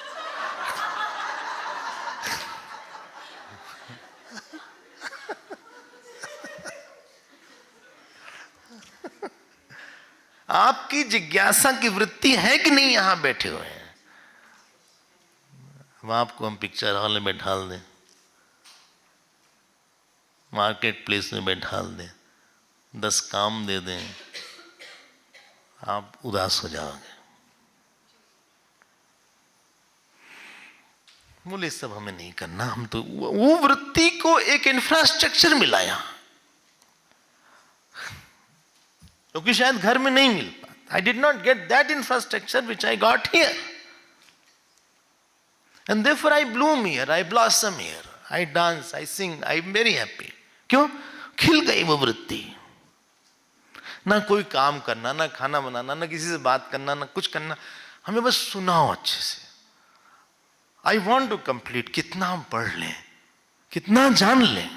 आपकी जिज्ञासा की वृत्ति है कि नहीं यहां बैठे हुए हैं। अब आपको हम पिक्चर हॉल में बैठा दें, मार्केट प्लेस में बैठा दें, 10 काम दे दें, आप उदास हो जाओगे। बोले सब हमें नहीं करना, हम तो वो वृत्ति को एक इंफ्रास्ट्रक्चर मिला यहां, क्योंकि शायद घर में नहीं मिल पाता। I did not get that infrastructure which I got here, and therefore I bloom here, I blossom here, I dance, I sing, I am very happy. क्यों? खिल गई वो वृत्ति। ना कोई काम करना, ना खाना बनाना, ना किसी से बात करना, ना कुछ करना, हमें बस सुनाओ अच्छे से। I want to complete. कितना हम पढ़ लें, कितना जान लें,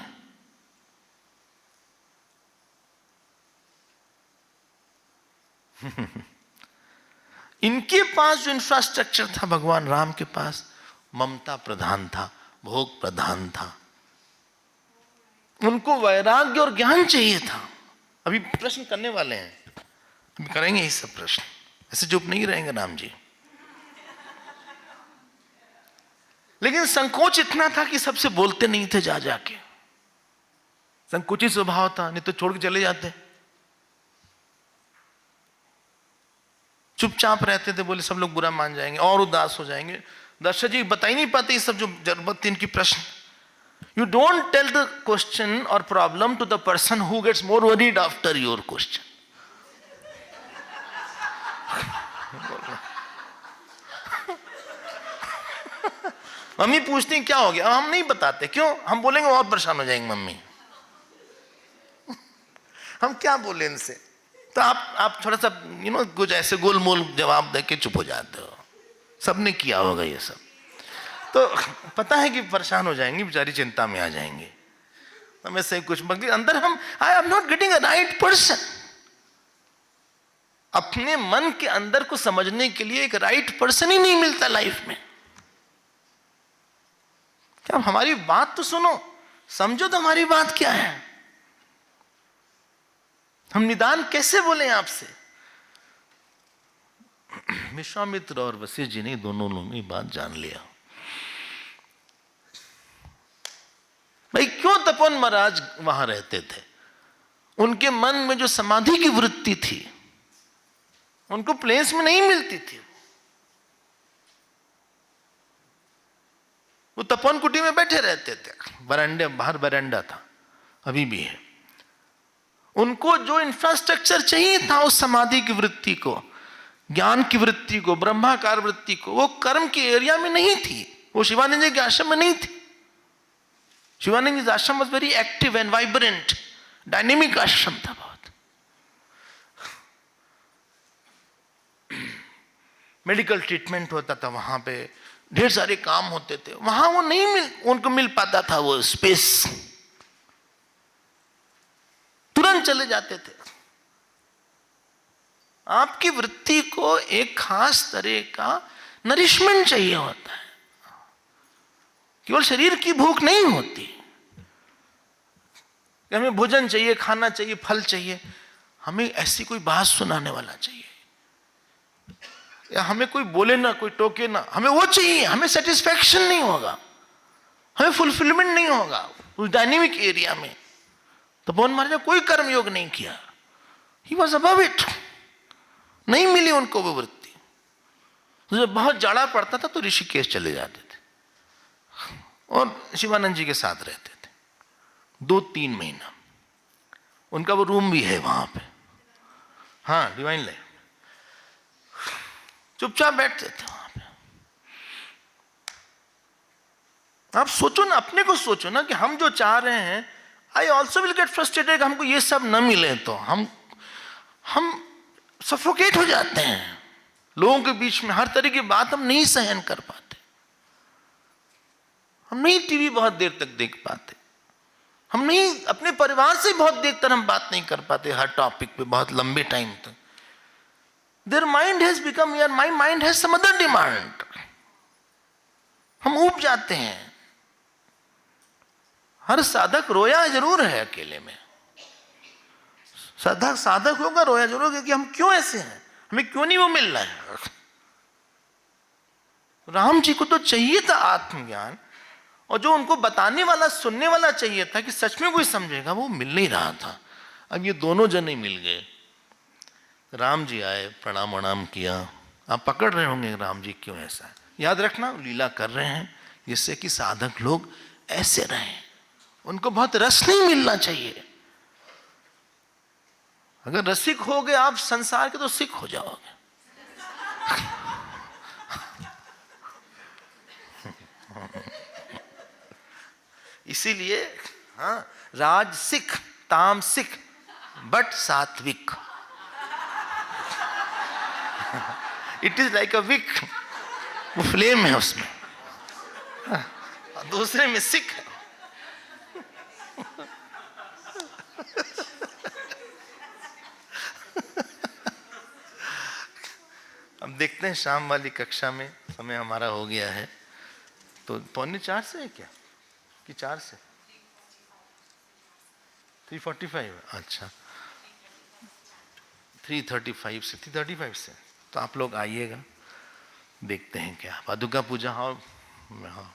इनके पास जो इंफ्रास्ट्रक्चर था भगवान राम के पास, ममता प्रधान था, भोग प्रधान था। उनको वैराग्य और ज्ञान चाहिए था। अभी प्रश्न करने वाले हैं, अभी करेंगे ये सब प्रश्न, ऐसे चुप नहीं रहेंगे राम जी। लेकिन संकोच इतना था कि सबसे बोलते नहीं थे, जा जाके संकोची स्वभाव था, नहीं तो छोड़ के चले जाते। चुपचाप रहते थे, बोले सब लोग बुरा मान जाएंगे और उदास हो जाएंगे। दर्शक जी बता ही नहीं पाते ये सब जो जरूरत थी इनकी प्रश्न। You don't tell the question और problem to the person who gets more worried after your question. Mummy पूछती क्या हो गया, हम नहीं बताते, क्यों? हम बोलेंगे और परेशान हो जाएंगे मम्मी। हम क्या बोले इनसे? तो आप थोड़ा सा कुछ ऐसे गोलमोल जवाब देके चुप हो जाते हो। सबने किया होगा ये सब, तो पता है कि परेशान हो जाएंगी बेचारी, चिंता में आ जाएंगे। हमें से कुछ मगर अंदर हम I am not getting a right person. अपने मन के अंदर को समझने के लिए एक राइट पर्सन ही नहीं मिलता लाइफ में। क्या हमारी बात तो सुनो, समझो तो हमारी बात क्या है। हम निदान कैसे बोले आपसे? विश्वामित्र और वशिष्ठ जी ने दोनों ने बात जान लिया। भाई क्यों तपोवन महाराज वहां रहते थे? उनके मन में जो समाधि की वृत्ति थी उनको प्लेस में नहीं मिलती थी। वो तपोवन कुटी में बैठे रहते थे, बरांडे बाहर बरांडा था, अभी भी है। उनको जो इंफ्रास्ट्रक्चर चाहिए था उस समाधि की वृत्ति को, ज्ञान की वृत्ति को, ब्रह्माकार वृत्ति को, वो कर्म के एरिया में नहीं थी। वो शिवानंद जी के आश्रम में नहीं थी। शिवानंद जी आश्रम was very active and vibrant, dynamic आश्रम था बहुत। मेडिकल ट्रीटमेंट होता था वहां पे, ढेर सारे काम होते थे वहां। वो नहीं उनको मिल पाता था वो स्पेस, तुरंत चले जाते थे। आपकी वृत्ति को एक खास तरह का नरिशमेंट चाहिए होता है, केवल शरीर की भूख नहीं होती। हमें भोजन चाहिए, खाना चाहिए, फल चाहिए, हमें ऐसी कोई बात सुनाने वाला चाहिए, या हमें कोई बोले ना, कोई टोके ना, हमें वो चाहिए। हमें सेटिस्फैक्शन नहीं होगा, हमें फुलफिलमेंट नहीं होगा उस डायनेमिक एरिया में। तो तपोवन महाराज ने कोई कर्मयोग नहीं किया, ही वॉज अबव इट। नहीं मिली उनको वो वृत्ति। जब बहुत जाड़ा पड़ता था तो ऋषिकेश चले जाते थे और शिवानंद जी के साथ रहते थे 2-3 महीना। उनका वो रूम भी है वहां पे, हाँ, डिवाइन लाइफ। चुपचाप बैठते थे वहां पे। आप सोचो ना, अपने को सोचो ना कि हम जो चाह रहे हैं, I also will get frustrated. हमको ये सब न मिले तो हम सफोकेट हो जाते हैं। लोगों के बीच में हर तरह की बात हम नहीं सहन कर पाते, हम नहीं टीवी बहुत देर तक देख पाते, हम नहीं अपने परिवार से बहुत देर तक हम बात नहीं कर पाते हर टॉपिक पे बहुत लंबे टाइम तक। Their mind has become, your my mind has some other demand. हम ऊब जाते हैं। हर साधक रोया जरूर है अकेले में, साधक होगा रोया जरूर है कि हम क्यों ऐसे हैं, हमें क्यों नहीं वो मिल रहा है। राम जी को तो चाहिए था आत्मज्ञान, और जो उनको बताने वाला, सुनने वाला चाहिए था कि सच में कोई समझेगा, वो मिल नहीं रहा था। अब ये दोनों जने मिल गए। राम जी आए, प्रणाम वणाम किया। आप पकड़ रहे होंगे राम जी क्यों ऐसा है। याद रखना, लीला कर रहे हैं जिससे कि साधक लोग ऐसे रहें। उनको बहुत रस नहीं मिलना चाहिए। अगर रसिक हो गए आप संसार के तो सिख हो जाओगे। इसीलिए हाँ, राज सिख, ताम सिख, बट सात्विक। It is like a week, वो फ्लेम है उसमें, दूसरे में सिख है। अब देखते हैं शाम वाली कक्षा में, समय हमारा हो गया है। तो 3:45 से है क्या कि 4 से 3:45? अच्छा, 3:35 से 3:35 से। तो आप लोग आइएगा, देखते हैं क्या पादुका पूजा। हाँ हाँ